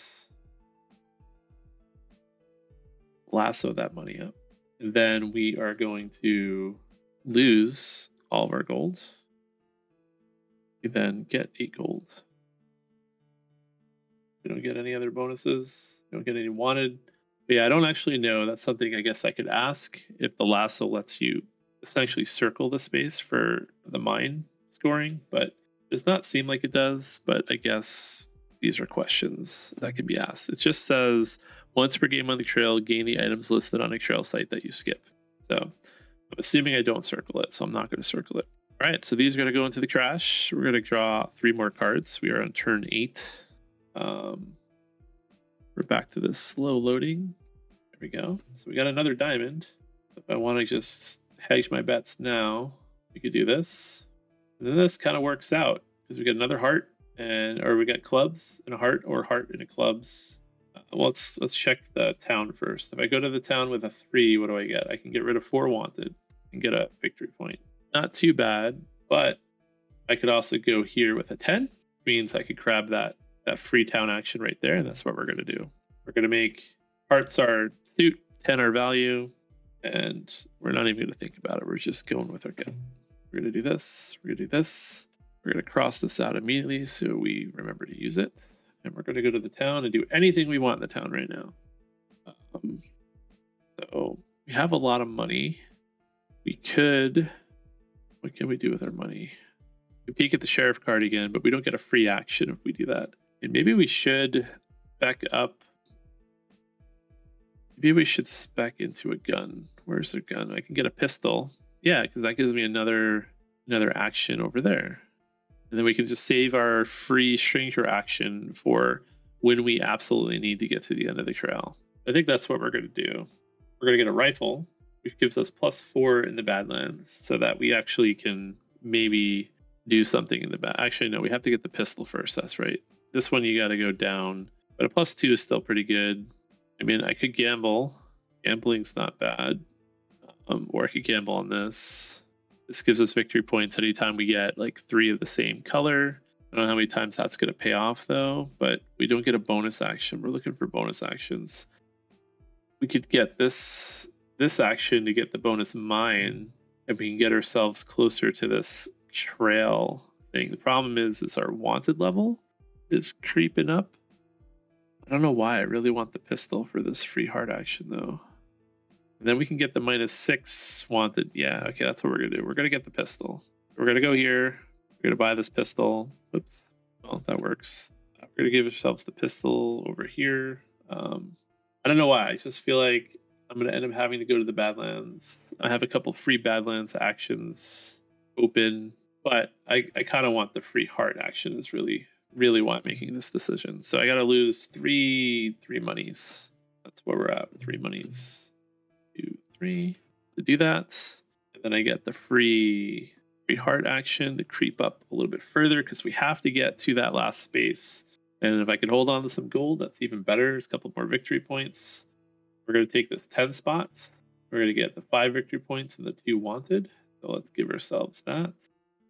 lasso that money up. And then we are going to lose all of our gold. We then get 8 gold. We don't get any other bonuses. We don't get any wanted. But yeah, I don't actually know. That's something I guess I could ask, if the lasso lets you essentially circle the space for the mine scoring, but it does not seem like it does. But I guess these are questions that can be asked. It just says, once per game on the trail, gain the items listed on a trail site that you skip. So I'm assuming I don't circle it, so I'm not going to circle it. All right, so these are going to go into the crash. We're going to draw 3 more cards. We are on turn 8. We're back to this slow loading. There we go. So we got another diamond. If I want to just hedge my bets now, we could do this. And then this kind of works out, because we get another heart, or we got clubs and a heart, or heart and a clubs. Well, let's check the town first. If I go to the town with a 3, what do I get? I can get rid of 4 wanted and get a victory point. Not too bad, but I could also go here with a 10. Means I could grab that free town action right there, and that's what we're going to do. We're going to make hearts our suit, 10 our value, and we're not even going to think about it. We're just going with our gut. We're going to do this. We're going to do this. We're going to cross this out immediately so we remember to use it. And we're going to go to the town and do anything we want in the town right now. So we have a lot of money. We could, what can we do with our money? We peek at the sheriff card again, but we don't get a free action if we do that. And maybe we should spec up. Maybe we should spec into a gun. Where's their gun? I can get a pistol. Yeah, because that gives me another action over there. And then we can just save our free stranger action for when we absolutely need to get to the end of the trail. I think that's what we're going to do. We're going to get a rifle, which gives us +4 in the Badlands, so that we actually can maybe do something in the back. Actually, no, we have to get the pistol first. That's right. This one you got to go down, but a +2 is still pretty good. I mean, I could gamble. Gambling's not bad. Or I could gamble on this. This gives us victory points anytime we get like 3 of the same color. I don't know how many times that's going to pay off though, but we don't get a bonus action. We're looking for bonus actions. We could get this action to get the bonus mine, and we can get ourselves closer to this trail thing. The problem is our wanted level is creeping up. I don't know why. I really want the pistol for this free heart action though. And then we can get the -6 wanted. Yeah, okay, that's what we're gonna do. We're gonna get the pistol. We're gonna go here. We're gonna buy this pistol. Oops. Well, that works. We're gonna give ourselves the pistol over here. I don't know why. I just feel like I'm gonna end up having to go to the Badlands. I have a couple free Badlands actions open, but I kind of want the free heart action. Is really why I'm making this decision. So I gotta lose three monies. That's where we're at with 3 monies. 2, 3 to do that, and then I get the free heart action to creep up a little bit further because we have to get to that last space. And if I can hold on to some gold, that's even better. There's a couple more victory points. We're going to take this 10 spot. We're going to get the 5 victory points and the 2 wanted. So let's give ourselves that.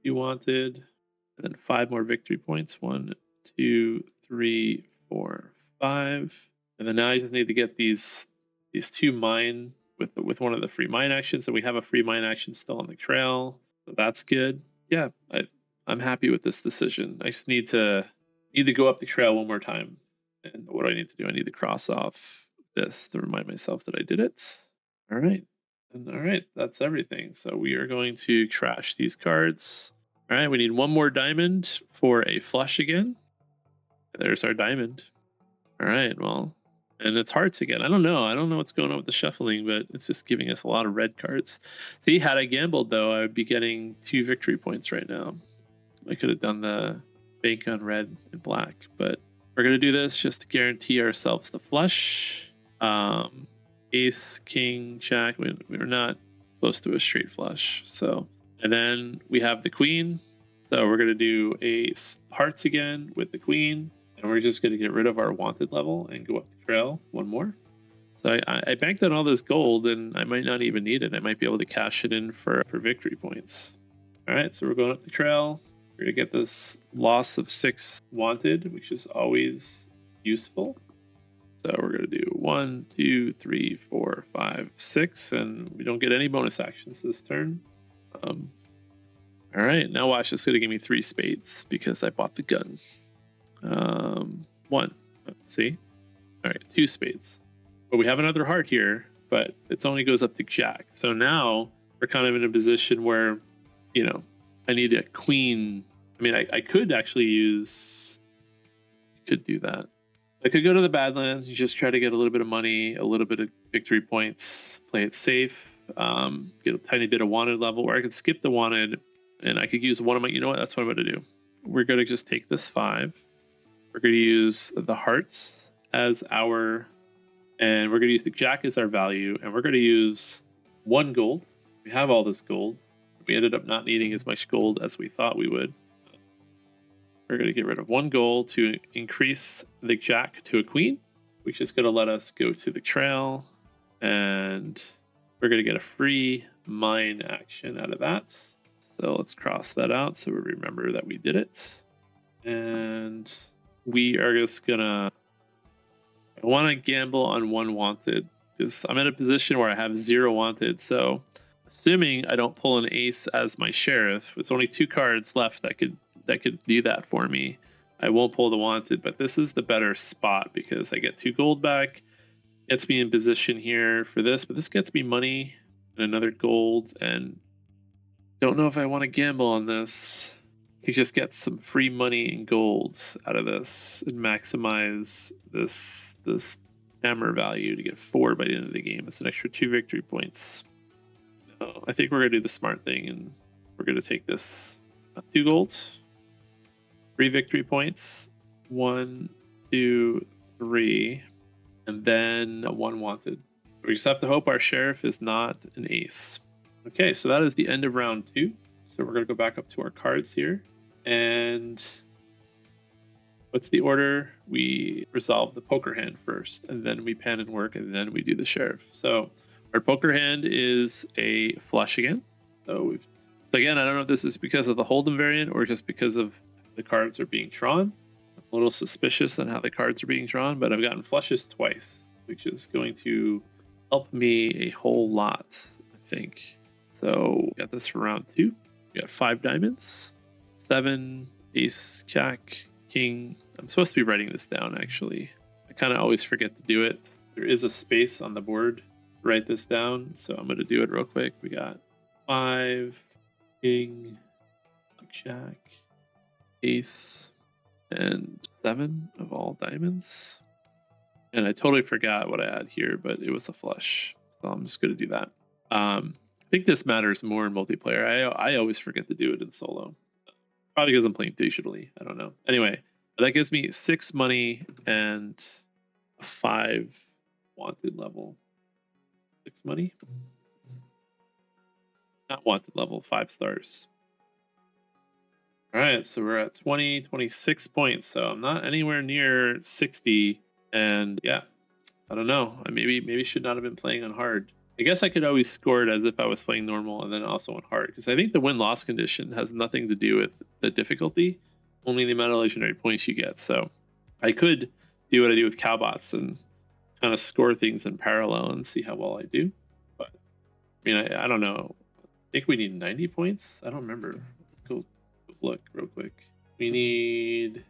2 wanted, and then 5 more victory points. 1, 2, 3, 4, 5. And then now I just need to get these 2 mine with one of the free mine actions, and we have a free mine action still on the trail, so that's good. Yeah, I'm happy with this decision. I just need to go up the trail one more time, and what do I need to do? I need to cross off this to remind myself that I did it. All right, and all right, that's everything. So we are going to trash these cards. All right, we need 1 more diamond for a flush again. There's our diamond. All right, well. And it's hearts again. I don't know what's going on with the shuffling, but it's just giving us a lot of red cards. See, had I gambled though, I would be getting 2 victory points right now. I could have done the bank on red and black, but we're gonna do this just to guarantee ourselves the flush. Ace, king, jack. We're not close to a straight flush. So, and then we have the queen. So we're gonna do a hearts again with the queen. And we're just going to get rid of our wanted level and go up the trail 1 more. So I banked on all this gold, and I might not even need it. I might be able to cash it in for victory points. All right, so we're going up the trail. We're going to get this loss of 6 wanted, which is always useful. So we're going to do 1, 2, 3, 4, 5, 6, and we don't get any bonus actions this turn. All right, now watch. It's going to give me 3 spades because I bought the gun. 1. See? All right, 2 spades. But we have another heart here, but it only goes up to jack. So now we're kind of in a position where, I need a queen. I mean, I could actually could do that. I could go to the Badlands and just try to get a little bit of money, a little bit of victory points, play it safe, get a tiny bit of wanted level, or I could skip the wanted and I could use one of my, that's what I'm going to do. We're going to just take this 5. We're going to use the hearts as our, and we're going to use the jack as our value, and we're going to use 1 gold. We have all this gold. We ended up not needing as much gold as we thought we would. We're going to get rid of 1 gold to increase the jack to a queen, which is going to let us go to the trail, and we're going to get a free mine action out of that. So let's cross that out so we remember that we did it. And we are just gonna, I want to gamble on 1 wanted because I'm in a position where I have 0 wanted. So assuming I don't pull an ace as my sheriff, it's only 2 cards left that could do that for me. I won't pull the wanted, but this is the better spot because I get 2 gold back, gets me in position here for this, but this gets me money and another gold, and don't know if I want to gamble on this. You just get some free money and gold out of this and maximize this hammer value to get 4 by the end of the game. It's an extra 2 victory points. I think we're gonna do the smart thing, and we're gonna take this 2 golds, 3 victory points, 1, 2, 3, and then a 1 wanted. We just have to hope our sheriff is not an ace. Okay, so that is the end of round 2. So we're gonna go back up to our cards here, and what's the order? We resolve the poker hand first, and then we pan and work, and then we do the sheriff. So our poker hand is a flush again. So again, I don't know if this is because of the Hold'em variant or just because of the cards are being drawn. I'm a little suspicious on how the cards are being drawn, but I've gotten flushes twice, which is going to help me a whole lot, I think. So we got this for round 2. We got 5 diamonds, 7, ace, jack, king. I'm supposed to be writing this down, actually. I kind of always forget to do it. There is a space on the board to write this down, so I'm going to do it real quick. We got 5, king, jack, ace, and 7 of all diamonds. And I totally forgot what I had here, but it was a flush. So I'm just going to do that. I think this matters more in multiplayer. I always forget to do it in solo. Probably because I'm playing digitally. I don't know. Anyway, that gives me 6 money and a 5 wanted level. 6 money? Not wanted level, 5 stars. All right, so we're at 26 points. So I'm not anywhere near 60. And yeah, I don't know. I maybe should not have been playing on hard. I guess I could always score it as if I was playing normal and then also on hard, because I think the win-loss condition has nothing to do with the difficulty, only the amount of legendary points you get. So I could do what I do with Cowbots and kind of score things in parallel and see how well I do. But I mean, I don't know. I think we need 90 points. I don't remember. Let's go look real quick. We need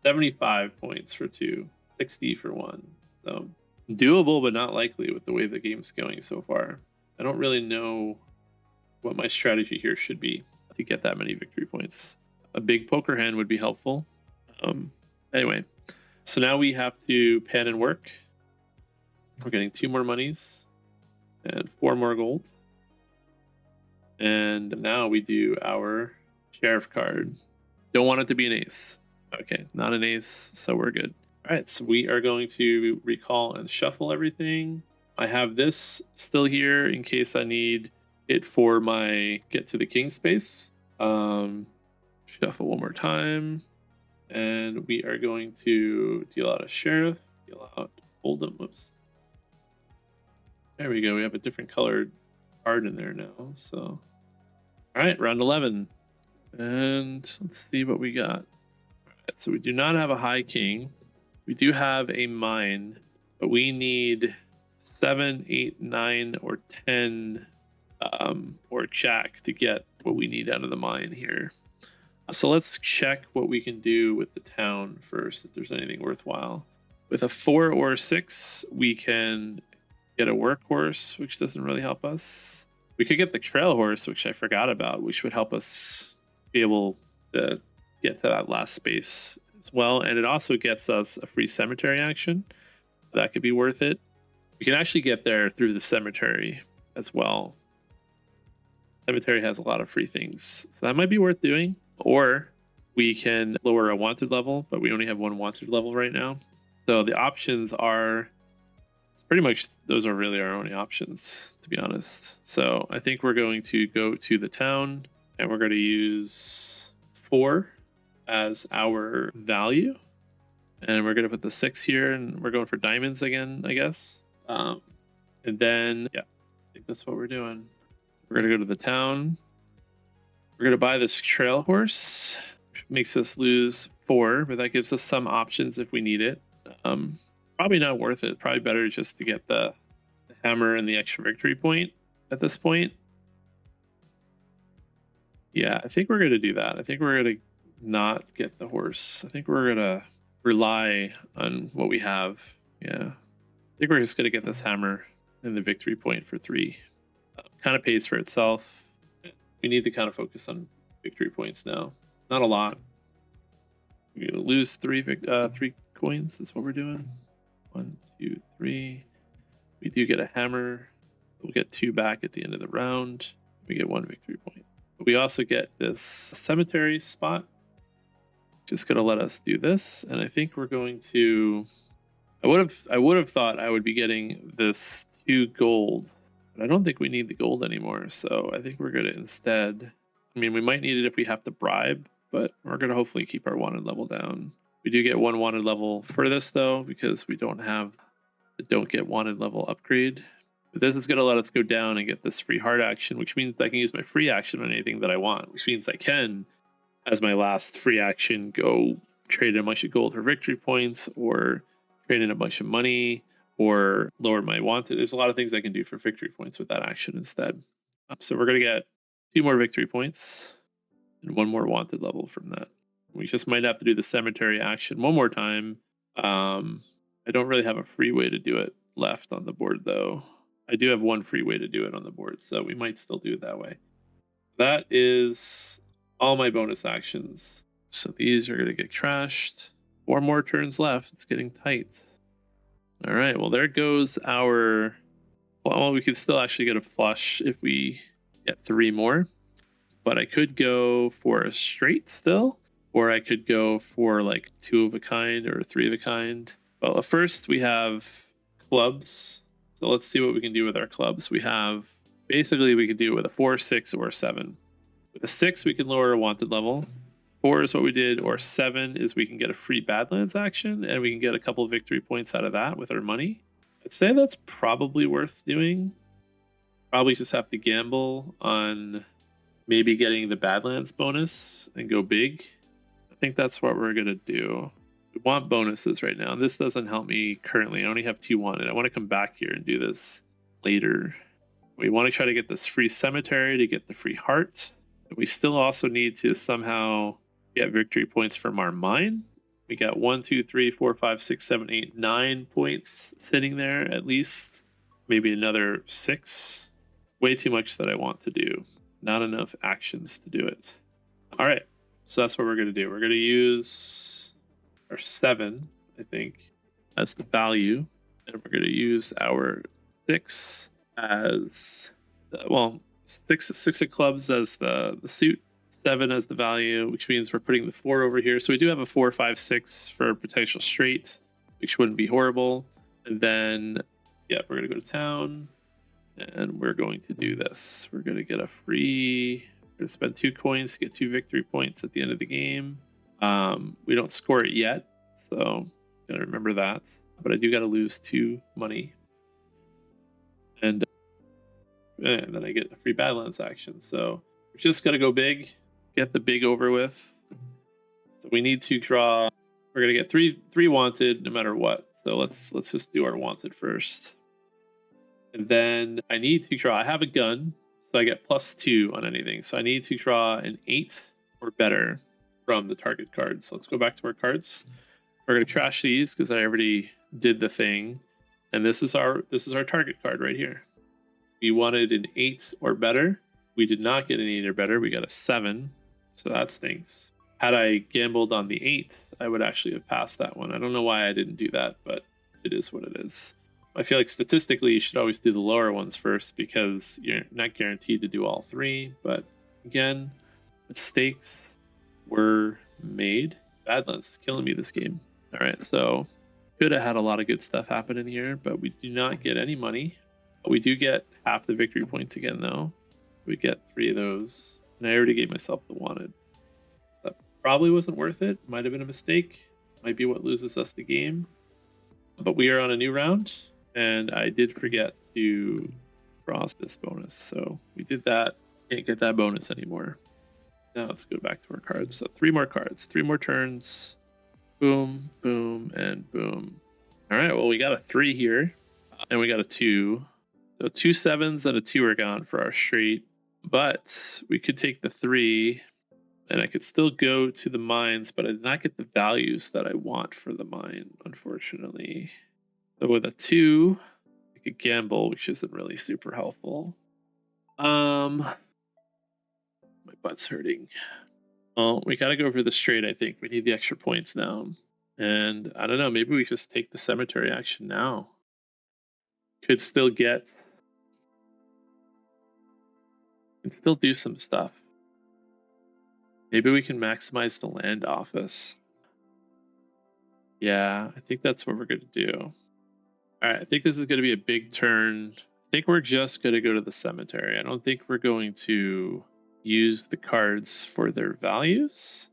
75 points for 2, 60 for 1. So doable, but not likely with the way the game's going so far. I don't really know what my strategy here should be to get that many victory points. A big poker hand would be helpful. Anyway, so now we have to pan and work. We're getting 2 more monies and 4 more gold. And now we do our sheriff card. Don't want it to be an ace. Okay, not an ace, so we're good. All right, so we are going to recall and shuffle everything. I have this still here in case I need it for my get to the king space. Shuffle one more time. And we are going to deal out a sheriff, deal out Hold'em. Whoops. There we go. We have a different colored card in there now. So, all right, round 11. And let's see what we got. All right, so we do not have a high king. We do have a mine, but we need 7, 8, 9, or 10 or jack to get what we need out of the mine here. So let's check what we can do with the town first, if there's anything worthwhile. With a 4 or 6, we can get a workhorse, which doesn't really help us. We could get the trail horse, which I forgot about, which would help us be able to get to that last space as well. And it also gets us a free cemetery action. That could be worth it. We can actually get there through the cemetery as well. Cemetery has a lot of free things, so that might be worth doing. Or we can lower a wanted level, but we only have 1 wanted level right now. So the options are, it's pretty much, those are really our only options, to be honest. So I think we're going to go to the town and we're going to use 4 as our value. And we're going to put the 6 here and we're going for diamonds again, I guess. And then, yeah, I think that's what we're doing. We're going to go to the town. We're going to buy this trail horse, which makes us lose 4, but that gives us some options if we need it. Probably not worth it. Probably better just to get the hammer and the extra victory point at this point. Yeah, I think we're going to do that. I think we're going to not get the horse. I think we're going to rely on what we have. Yeah, I think we're just going to get this hammer and the victory point for 3. Kind of pays for itself. We need to kind of focus on victory points now. Not a lot. We're going to lose 3 coins is what we're doing. 1, 2, 3. We do get a hammer. We'll get 2 back at the end of the round. We get 1 victory point. We also get this cemetery spot. Just gonna let us do this, and I think we're going to. I would have thought I would be getting this 2 gold, but I don't think we need the gold anymore. So I think we're gonna instead. I mean, we might need it if we have to bribe, but we're gonna hopefully keep our wanted level down. We do get 1 wanted level for this though, because we don't have the don't get wanted level upgrade. But this is gonna let us go down and get this free heart action, which means I can use my free action on anything that I want, which means I can, as my last free action, go trade in a bunch of gold for victory points, or trade in a bunch of money, or lower my wanted. There's a lot of things I can do for victory points with that action instead. So we're going to get 2 more victory points and 1 more wanted level from that. We just might have to do the cemetery action 1 more time. I don't really have a free way to do it left on the board, though. I do have 1 free way to do it on the board, so we might still do it that way. That is all my bonus actions. So these are going to get trashed. 4 more turns left. It's getting tight. All right. Well, there goes our. Well, we could still actually get a flush if we get 3 more. But I could go for a straight still, or I could go for like 2 of a kind or 3 of a kind. Well, first we have clubs. So let's see what we can do with our clubs. We have basically we could do it with a 4, 6, or 7. With a 6, we can lower a wanted level. 4 is what we did, or 7 is we can get a free Badlands action, and we can get a couple of victory points out of that with our money. I'd say that's probably worth doing. Probably just have to gamble on maybe getting the Badlands bonus and go big. I think that's what we're going to do. We want bonuses right now. This doesn't help me currently. I only have 2 wanted. I want to come back here and do this later. We want to try to get this free cemetery to get the free heart. We still also need to somehow get victory points from our mine. We got 1, 2, 3, 4, 5, 6, 7, 8, 9 points sitting there at least. Maybe another 6. Way too much that I want to do. Not enough actions to do it. All right. So that's what we're going to do. We're going to use our 7, I think, as the value. And we're going to use our 6 as, 6 of clubs as the suit. 7 as the value, which means we're putting the 4 over here. So we do have a 4, 5, 6 for potential straight, which wouldn't be horrible. And then, yeah, we're going to go to town, and we're going to do this. We're going to get a free. We're going to spend 2 coins to get 2 victory points at the end of the game. We don't score it yet, so gotta remember that. But I do got to lose 2 money, and then I get a free Badlands action. So we're just gonna go big. Get the big over with. So we need to draw. We're gonna get 3 wanted no matter what. So let's just do our wanted first. And then I need to draw. I have a gun, so I get +2 on anything. So I need to draw an 8 or better from the target card. So let's go back to our cards. We're gonna trash these because I already did the thing. And this is our target card right here. We wanted an 8 or better. We did not get an 8 or better. We got a 7. So that stinks. Had I gambled on the 8, I would actually have passed that one. I don't know why I didn't do that, but it is what it is. I feel like statistically you should always do the lower ones first because you're not guaranteed to do all 3. But again, mistakes were made. Badlands is killing me this game. All right, so could have had a lot of good stuff happen in here, but we do not get any money. We do get half the victory points again, though. We get 3 of those. And I already gave myself the wanted. That probably wasn't worth it. Might have been a mistake. Might be what loses us the game. But we are on a new round. And I did forget to cross this bonus. So we did that. Can't get that bonus anymore. Now let's go back to our cards. So 3 more cards. 3 more turns. Boom, boom, and boom. All right. Well, we got a 3 here. And we got a 2. So 2 7s and a 2 are gone for our straight. But we could take the 3, and I could still go to the mines, but I did not get the values that I want for the mine, unfortunately. So with a 2, I could gamble, which isn't really super helpful. My butt's hurting. Well, we got to go for the straight, I think. We need the extra points now. And I don't know, maybe we just take the cemetery action now. Could still get can still do some stuff. Maybe we can maximize the land office. Yeah, I think that's what we're going to do. All right, I think this is going to be a big turn. I think we're just going to go to the cemetery. I don't think we're going to use the cards for their values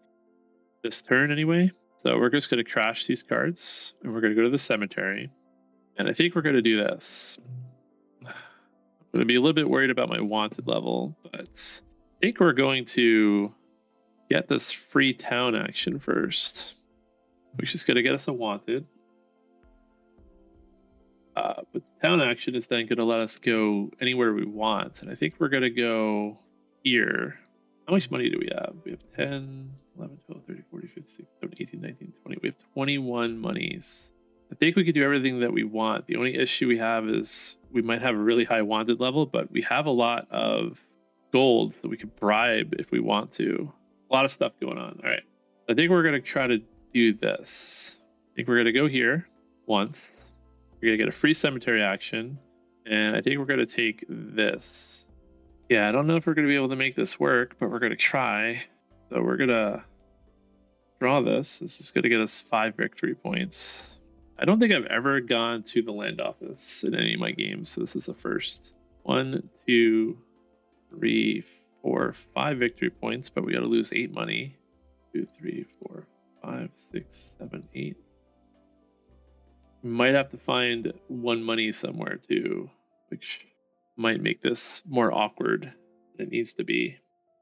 this turn anyway. So we're just going to crash these cards and we're going to go to the cemetery. And I think we're going to do this. I'm going to be a little bit worried about my wanted level, but I think we're going to get this free town action first, which is going to get us a wanted. But the town action is then going to let us go anywhere we want. And I think we're going to go here. How much money do we have? We have 10, 11, 12, 13, 14, 15, 16, 17, 18, 19, 20. We have 21 monies. I think we could do everything that we want. The only issue we have is we might have a really high wanted level, but we have a lot of gold that we could bribe if we want to. A lot of stuff going on. All right. I think we're going to try to do this. I think we're going to go here once. We're going to get a free cemetery action. And I think we're going to take this. Yeah, I don't know if we're going to be able to make this work, but we're going to try. So we're going to draw this. This is going to get us 5 victory points. I don't think I've ever gone to the land office in any of my games, so this is the first. 1, 2, 3, 4, 5 victory points, but we got to lose 8 money. 2, 3, 4, 5, 6, 7, 8. We might have to find 1 money somewhere too, which might make this more awkward than it needs to be.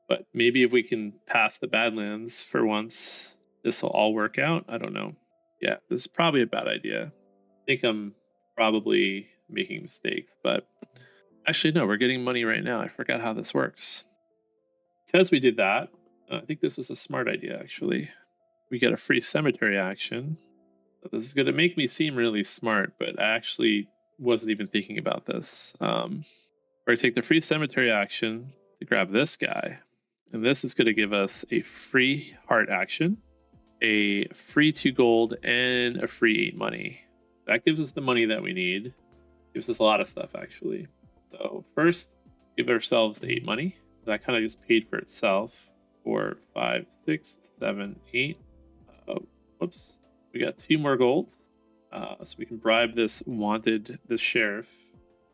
But maybe if we can pass the Badlands for once, this will all work out. I don't know. Yeah, this is probably a bad idea. I think I'm probably making mistakes, but actually, no, we're getting money right now. I forgot how this works. Because we did that, I think this was a smart idea, actually. We get a free cemetery action. So this is going to make me seem really smart, but I actually wasn't even thinking about this. We're going to take the free cemetery action to grab this guy. And this is going to give us a free heart action, a free 2 gold, and a free 8 money. That gives us the money that we need. Gives us a lot of stuff, actually. So first, give ourselves the 8 money. That kind of just paid for itself. 4, 5, 6, 7, 8. Whoops. We got 2 more gold. So we can bribe this sheriff.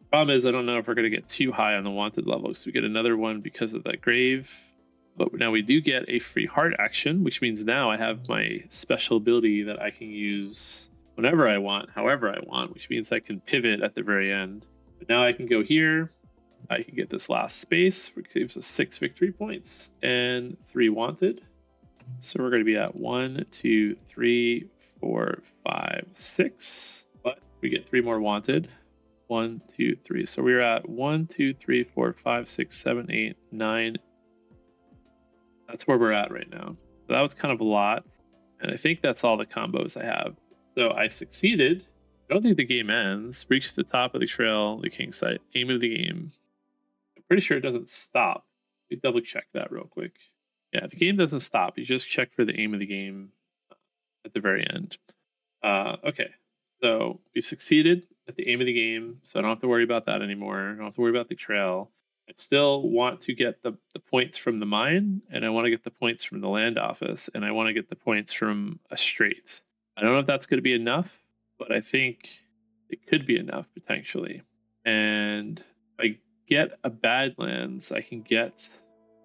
Problem is, I don't know if we're going to get too high on the wanted level. So we get another one because of that grave. But now we do get a free heart action, which means now I have my special ability that I can use whenever I want, however I want, which means I can pivot at the very end. But now I can go here. I can get this last space, which gives us 6 victory points and 3 wanted. So we're going to be at 1, 2, 3, 4, 5, 6. But we get 3 more wanted. 1, 2, 3. So we're at 1, 2, 3, 4, 5, 6, 7, 8, 9. That's where we're at right now. So that was kind of a lot. And I think that's all the combos I have. So I succeeded. I don't think the game ends. Reach the top of the trail, the king site. Aim of the game. I'm pretty sure it doesn't stop. We double check that real quick. Yeah, the game doesn't stop. You just check for the aim of the game at the very end. Okay, so we've succeeded at the aim of the game, so I don't have to worry about that anymore. I don't have to worry about the trail. I still want to get the points from the mine, and I want to get the points from the land office, and I want to get the points from a strait. I don't know if that's going to be enough, but I think it could be enough potentially. And if I get a Badlands, I can get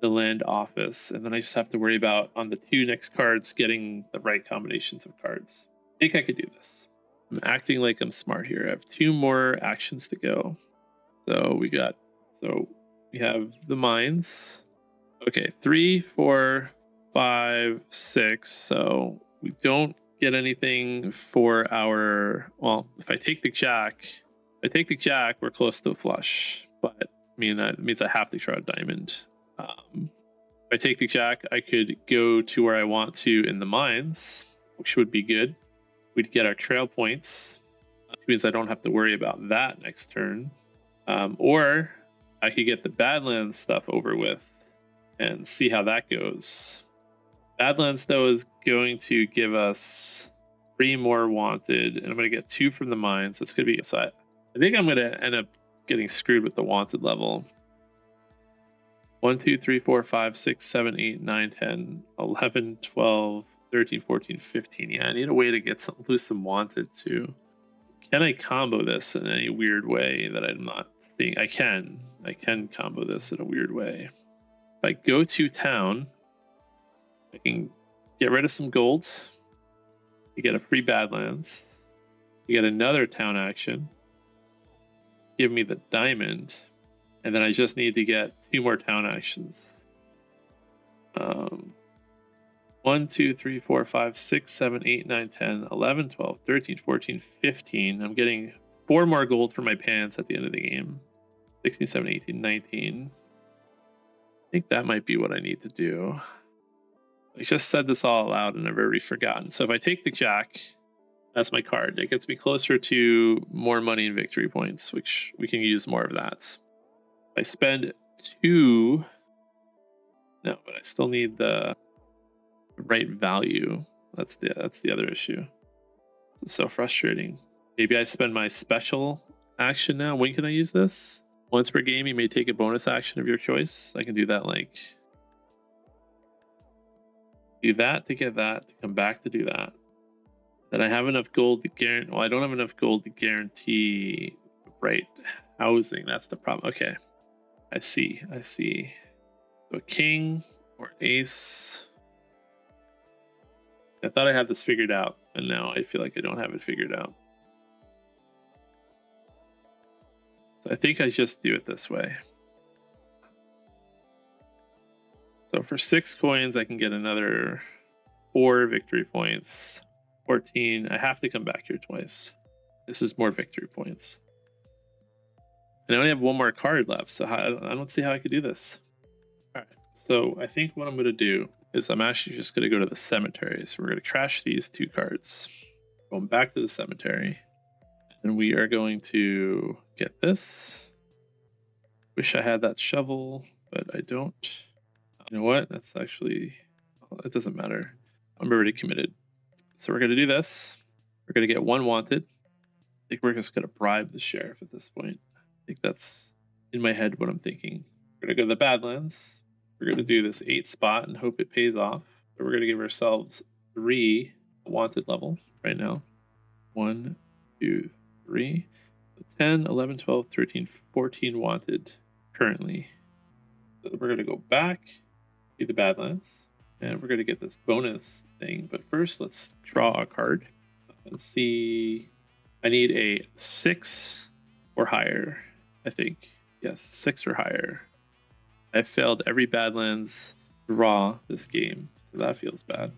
the land office, and then I just have to worry about on the 2 next cards getting the right combinations of cards. I think I could do this. I'm acting like I'm smart here. I have 2 more actions to go. So we have the mines. Okay, 3, 4, 5, 6. So we don't get anything for our, well, if I take the jack, we're close to a flush. But I mean, that means I have to try a diamond. If I take the jack, I could go to where I want to in the mines, which would be good. We'd get our trail points, which means I don't have to worry about that next turn. Or I could get the Badlands stuff over with and see how that goes. Badlands, though, is going to give us 3 more wanted, and I'm going to get 2 from the mines. It's going to be, so I think I'm going to end up getting screwed with the wanted level. 1, 2, 3, 4, 5, 6, 7, 8, 9, 10, 11, 12, 13, 14, 15. Yeah, I need a way to get lose some wanted too. Can I combo this in any weird way that I'm not thinking? I can combo this in a weird way. If I go to town, I can get rid of some golds. You get a free Badlands. You get another town action. Give me the diamond. And then I just need to get 2 more town actions. 1, 2, 3, 4, 5, 6, 7, 8, 9, 10, 11, 12, 13, 14, 15. I'm getting 4 more gold for my pants at the end of the game. 16, 17, 18, 19. I think that might be what I need to do. I just said this all aloud and I've already forgotten. So if I take the jack, that's my card. It gets me closer to more money and victory points, which we can use more of that. If I spend 2, no, but I still need the right value. That's the other issue. It's so frustrating. Maybe I spend my special action now. When can I use this? Once per game, you may take a bonus action of your choice. I can do that, like do that to get that, to come back to do that. Then I have enough gold to guarantee. Well, I don't have enough gold to guarantee right housing. That's the problem. Okay, I see. So king or ace. I thought I had this figured out, and now I feel like I don't have it figured out. So I think I just do it this way. So for 6 coins, I can get another 4 victory points. 14. I have to come back here twice. This is more victory points. And I only have 1 more card left, so I don't see how I could do this. All right. So I think what I'm going to do is I'm actually just going to go to the cemetery. So we're going to trash these 2 cards. Going back to the cemetery. And we are going to get this. Wish I had that shovel, but I don't. You know what? That's actually, it doesn't matter. I'm already committed. So we're going to do this. We're going to get 1 wanted. I think we're just going to bribe the sheriff at this point. I think that's in my head what I'm thinking. We're going to go to the Badlands. We're going to do this 8 spot and hope it pays off. So we're going to give ourselves 3 wanted levels right now. 1, 2, 3. 10, 11, 12, 13, 14 wanted currently. So we're going to go back to the Badlands and we're going to get this bonus thing. But first, let's draw a card and see. I need a 6 or higher, I think. Yes, 6 or higher. I failed every Badlands draw this game, so that feels bad.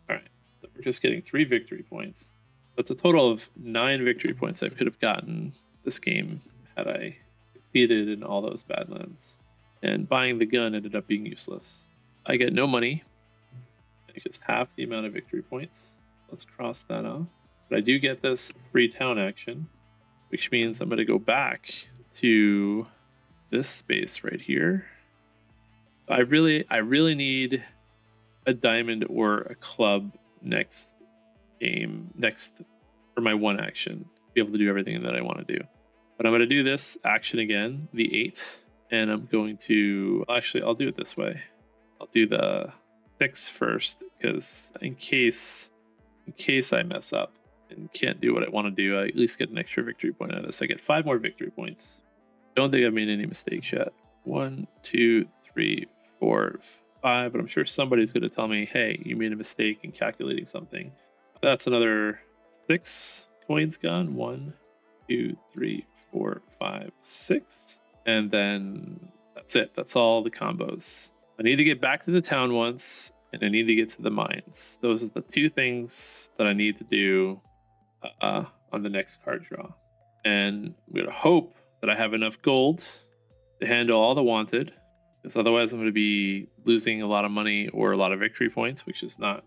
All right, so we're just getting 3 victory points. That's a total of 9 victory points I could have gotten this game had I succeeded in all those Badlands. And buying the gun ended up being useless. I get no money. I just half the amount of victory points. Let's cross that off. But I do get this free town action, which means I'm going to go back to this space right here. I really need a diamond or a club next game, for my 1 action, to be able to do everything that I want to do. But I'm going to do this action again, the 8, and I'm going to, actually, I'll do it this way. I'll do the 6 first, because in case I mess up and can't do what I want to do, I at least get an extra victory point out of this. I get 5 more victory points. Don't think I've made any mistakes yet. 1, 2, 3, 4, 5, but I'm sure somebody's going to tell me, hey, you made a mistake in calculating something. That's another 6 coins gone. 1, 2, 3, 4, 5, 6. And then that's it. That's all the combos. I need to get back to the town once, and I need to get to the mines. Those are the 2 things that I need to do on the next card draw. And I'm going to hope that I have enough gold to handle all the wanted, because otherwise I'm going to be losing a lot of money or a lot of victory points, which is not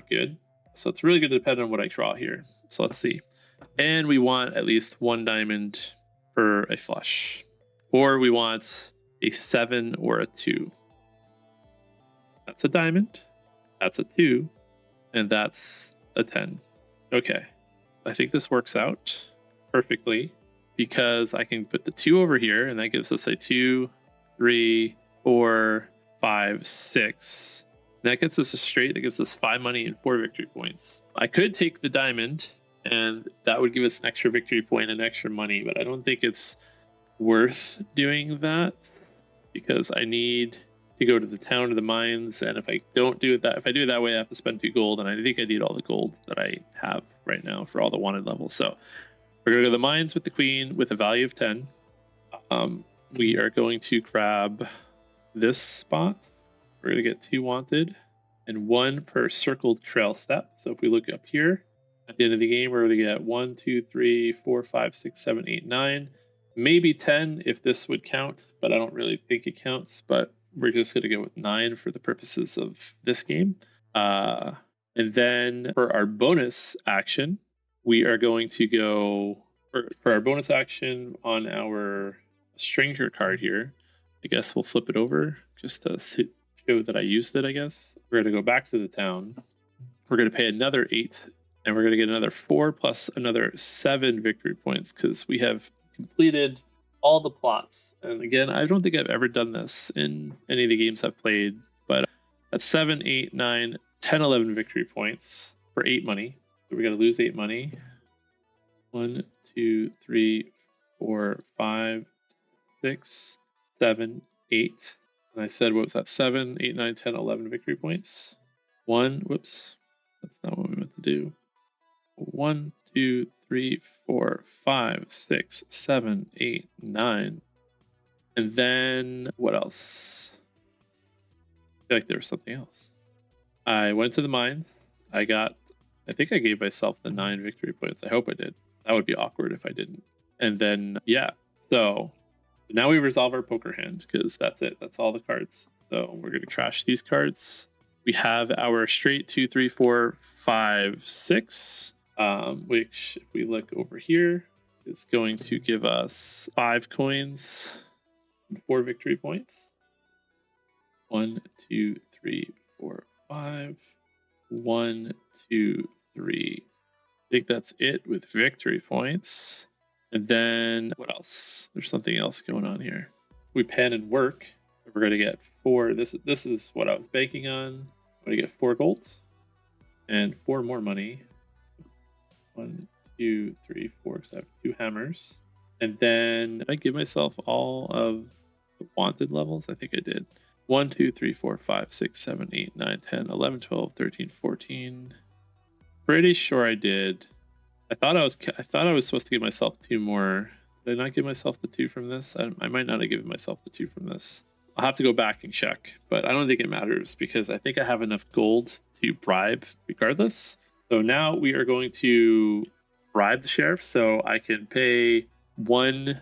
good. So it's really going to depend on what I draw here. So let's see. And we want at least 1 diamond for a flush. Or we want a 7 or a 2. That's a diamond. That's a 2. And that's a 10. Okay. I think this works out perfectly because I can put the 2 over here and that gives us a 2, 3, 4, 5, 6. That gets us a straight. That gives us 5 money and 4 victory points. I could take the diamond, and that would give us an extra victory point and extra money, but I don't think it's worth doing that because I need to go to the town of the mines, and if I don't do it if I do it that way, I have to spend 2 gold, and I think I need all the gold that I have right now for all the wanted levels. So we're gonna go to the mines with the queen with a value of 10. We are going to grab this spot. We're gonna get 2 wanted and 1 per circled trail step. So if we look up here at the end of the game, we're gonna get 1, 2, 3, 4, 5, 6, 7, 8, 9, maybe 10 if this would count, but I don't really think it counts. But we're just gonna go with 9 for the purposes of this game. And then for our bonus action, we are going to go for our bonus action on our stranger card here. I guess we'll flip it over just to show that I used it, I guess. We're going to go back to the town. We're going to pay another 8, and we're going to get another 4 plus another 7 victory points because we have completed all the plots. And again, I don't think I've ever done this in any of the games I've played, but that's 7, 8, 9, 10, 11 victory points for 8 money. So we're going to lose 8 money. 1, 2, 3, 4, 5, 6, 7, 8. And I said, what was that? 7, 8, 9, 10, 11 victory points. 1, whoops. That's not what we meant to do. 1, 2, 3, 4, 5, 6, 7, 8, 9. And then what else? I feel like there was something else. I went to the mines. I think I gave myself the 9 victory points. I hope I did. That would be awkward if I didn't. And then, yeah. So now we resolve our poker hand because that's it. That's all the cards. So we're going to trash these cards. We have our straight 2, 3, 4, 5, 6, which if we look over here, is going to give us 5 coins and 4 victory points. 1, 2, 3, 4, 5. 1, 2, 3. I think that's it with victory points. And then what else? There's something else going on here. We pen and work. We're going to get 4. This is what I was banking on. I'm going to get 4 gold and 4 more money. 1, 2, 3, 4. Because I have 2 hammers. And then I give myself all of the wanted levels. I think I did. 1, 2, 3, 4, 5, 6, 7, 8, 9, 10, 11, 12, 13, 14. Pretty sure I did. I thought I was supposed to give myself 2 more. Did I not give myself the 2 from this? I might not have given myself the 2 from this. I'll have to go back and check, but I don't think it matters because I think I have enough gold to bribe regardless. So now we are going to bribe the sheriff so I can pay 1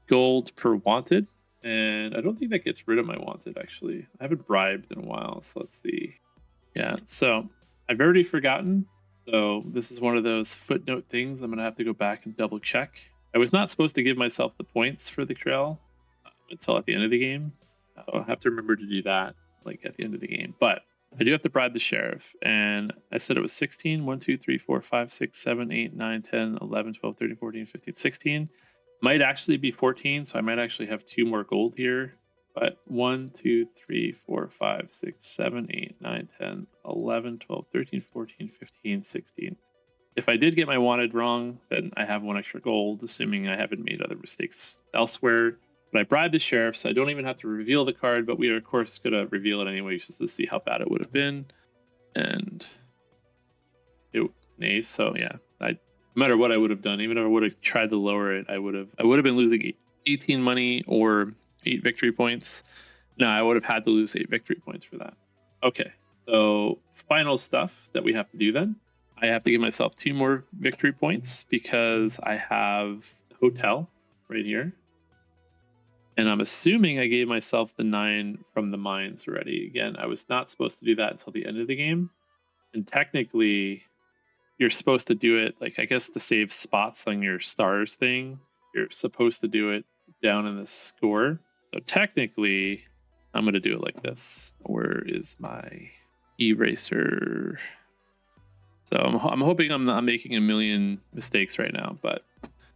gold per wanted. And I don't think that gets rid of my wanted, actually. I haven't bribed in a while, so let's see. Yeah, so I've already forgotten. So this is one of those footnote things. I'm going to have to go back and double check. I was not supposed to give myself the points for the trail until at the end of the game. I'll have to remember to do that like at the end of the game. But I do have to bribe the sheriff. And I said it was 16. 1, 2, 3, 4, 5, 6, 7, 8, 9, 10, 11, 12, 13, 14, 15, 16. Might actually be 14, so I might actually have 2 more gold here. But 1, 2, 3, 4, 5, 6, 7, 8, 9, 10, 11, 12, 13, 14, 15, 16. If I did get my wanted wrong, then I have 1 extra gold, assuming I haven't made other mistakes elsewhere. But I bribed the sheriff, so I don't even have to reveal the card, but we are, of course, going to reveal it anyway just to see how bad it would have been. And it, nice. So, yeah, no matter what I would have done, even if I would have tried to lower it, I would have been losing 18 money or 8 victory points. No, I would have had to lose 8 victory points for that. Okay, so final stuff that we have to do then. I have to give myself 2 more victory points because I have a hotel right here. And I'm assuming I gave myself the 9 from the mines already. Again, I was not supposed to do that until the end of the game. And technically, you're supposed to do it, like, I guess to save spots on your stars thing, you're supposed to do it down in the score. So technically, I'm going to do it like this. Where is my eraser? So I'm hoping I'm not making a million mistakes right now, but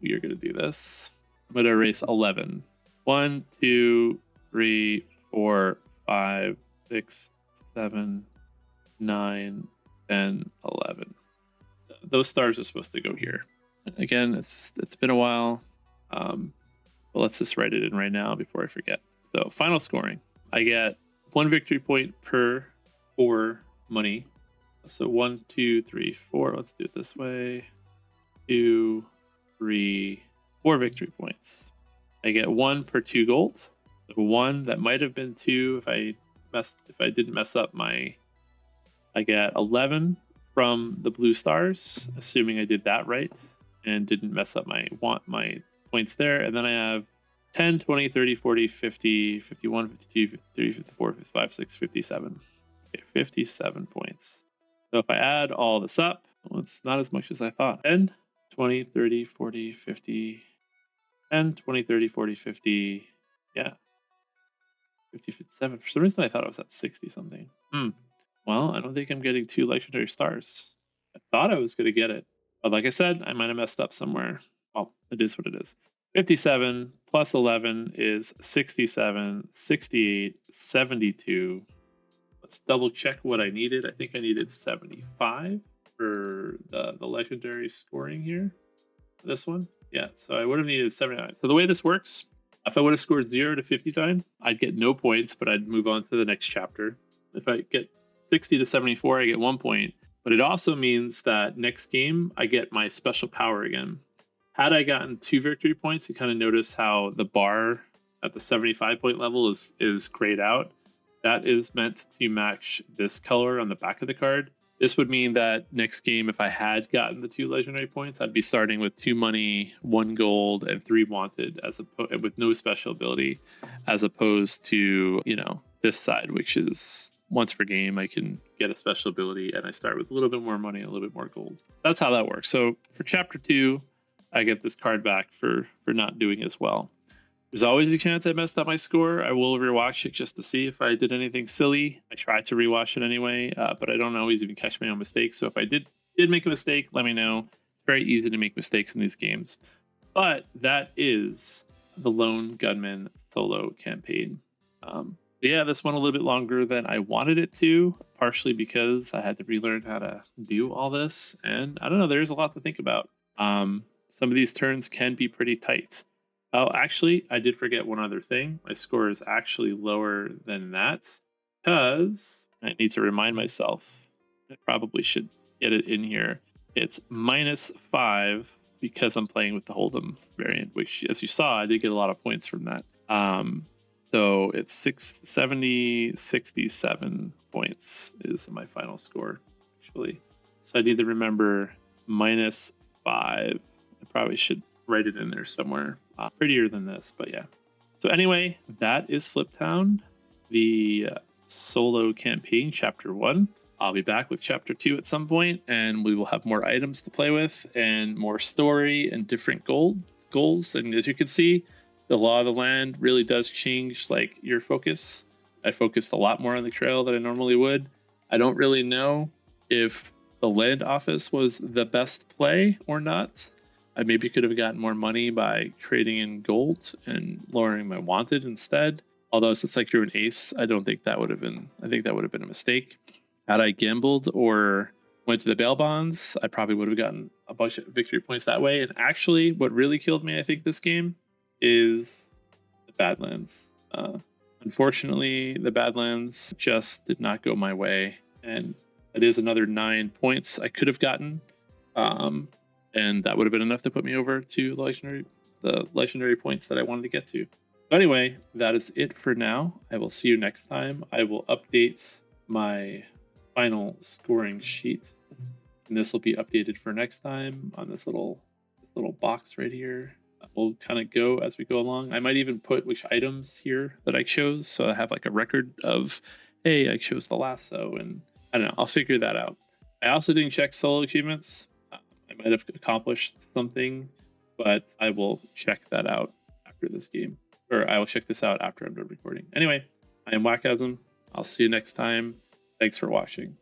we are going to do this. I'm going to erase 11. 1, 2, 3, 4, 5, 6, 7, 9, 10, 11. Those stars are supposed to go here. Again, it's been a while, but let's just write it in right now before I forget. So final scoring, I get 1 victory point per 4 money. So 1, 2, 3, 4. Let's do it this way. 2, 3, 4 victory points. I get 1 per 2 gold. So 1 that might have been 2 if I didn't mess up my. I get 11 from the blue stars, assuming I did that right and didn't mess up my points there. And then I have 10, 20, 30, 40, 50, 51, 52, 53, 54, 55, 6, 57. Okay, 57 points. So if I add all this up, well, it's not as much as I thought. 10, 20, 30, 40, 50, 10, 20, 30, 40, 50. Yeah. 57. For some reason, I thought I was at 60 something. Well, I don't think I'm getting 2 legendary stars. I thought I was going to get it. But like I said, I might have messed up somewhere. Well, it is what it is. 57 plus 11 is 67, 68, 72. Let's double check what I needed. I think I needed 75 for the legendary scoring here. This one. Yeah, so I would have needed 79. So the way this works, if I would have scored 0 to 59, I'd get no points, but I'd move on to the next chapter. If I get 60 to 74, I get 1 point. But it also means that next game, I get my special power again. Had I gotten 2 victory points, you kind of notice how the bar at the 75 point level is grayed out. That is meant to match this color on the back of the card. This would mean that next game, if I had gotten the 2 legendary points, I'd be starting with 2 money, 1 gold, and 3 wanted, with no special ability, as opposed to, this side, which is once per game, I can get a special ability, and I start with a little bit more money and a little bit more gold. That's how that works. So for chapter 2, I get this card back for not doing as well. There's always a chance I messed up my score. I will rewatch it just to see if I did anything silly. I try to rewatch it anyway, but I don't always even catch my own mistakes. So if I did make a mistake, let me know. It's very easy to make mistakes in these games. But that is the Lone Gunman solo campaign. Yeah, this went a little bit longer than I wanted it to, partially because I had to relearn how to do all this. And I don't know, there's a lot to think about. Some of these turns can be pretty tight. Oh, actually, I did forget one other thing. My score is actually lower than that because I need to remind myself. I probably should get it in here. It's -5 because I'm playing with the Hold'em variant, which, as you saw, I did get a lot of points from that. So it's 67 points is my final score, actually. So I need to remember -5. I probably should write it in there somewhere. Prettier than this, but yeah. So anyway, that is Fliptown, the solo campaign, chapter 1. I'll be back with chapter 2 at some point, and we will have more items to play with and more story and different goals. And as you can see, the law of the land really does change your focus. I focused a lot more on the trail than I normally would. I don't really know if the land office was the best play or not. I maybe could have gotten more money by trading in gold and lowering my wanted instead. Although since I drew an ace, I think that would have been a mistake. Had I gambled or went to the bail bonds, I probably would have gotten a bunch of victory points that way. And actually, what really killed me, I think, this game is the Badlands. Unfortunately, the Badlands just did not go my way. And it is another 9 points I could have gotten. And that would have been enough to put me over to the legendary points that I wanted to get to. But anyway, that is it for now. I will see you next time. I will update my final scoring sheet, and this will be updated for next time on this little box right here. We'll kind of go as we go along. I might even put which items here that I chose, so I have a record of, hey, I chose the lasso, and I don't know. I'll figure that out. I also didn't check solo achievements. I might have accomplished something, but I will check that out after this game. Or I will check this out after I'm done recording. Anyway, I am wakasm. I'll see you next time. Thanks for watching.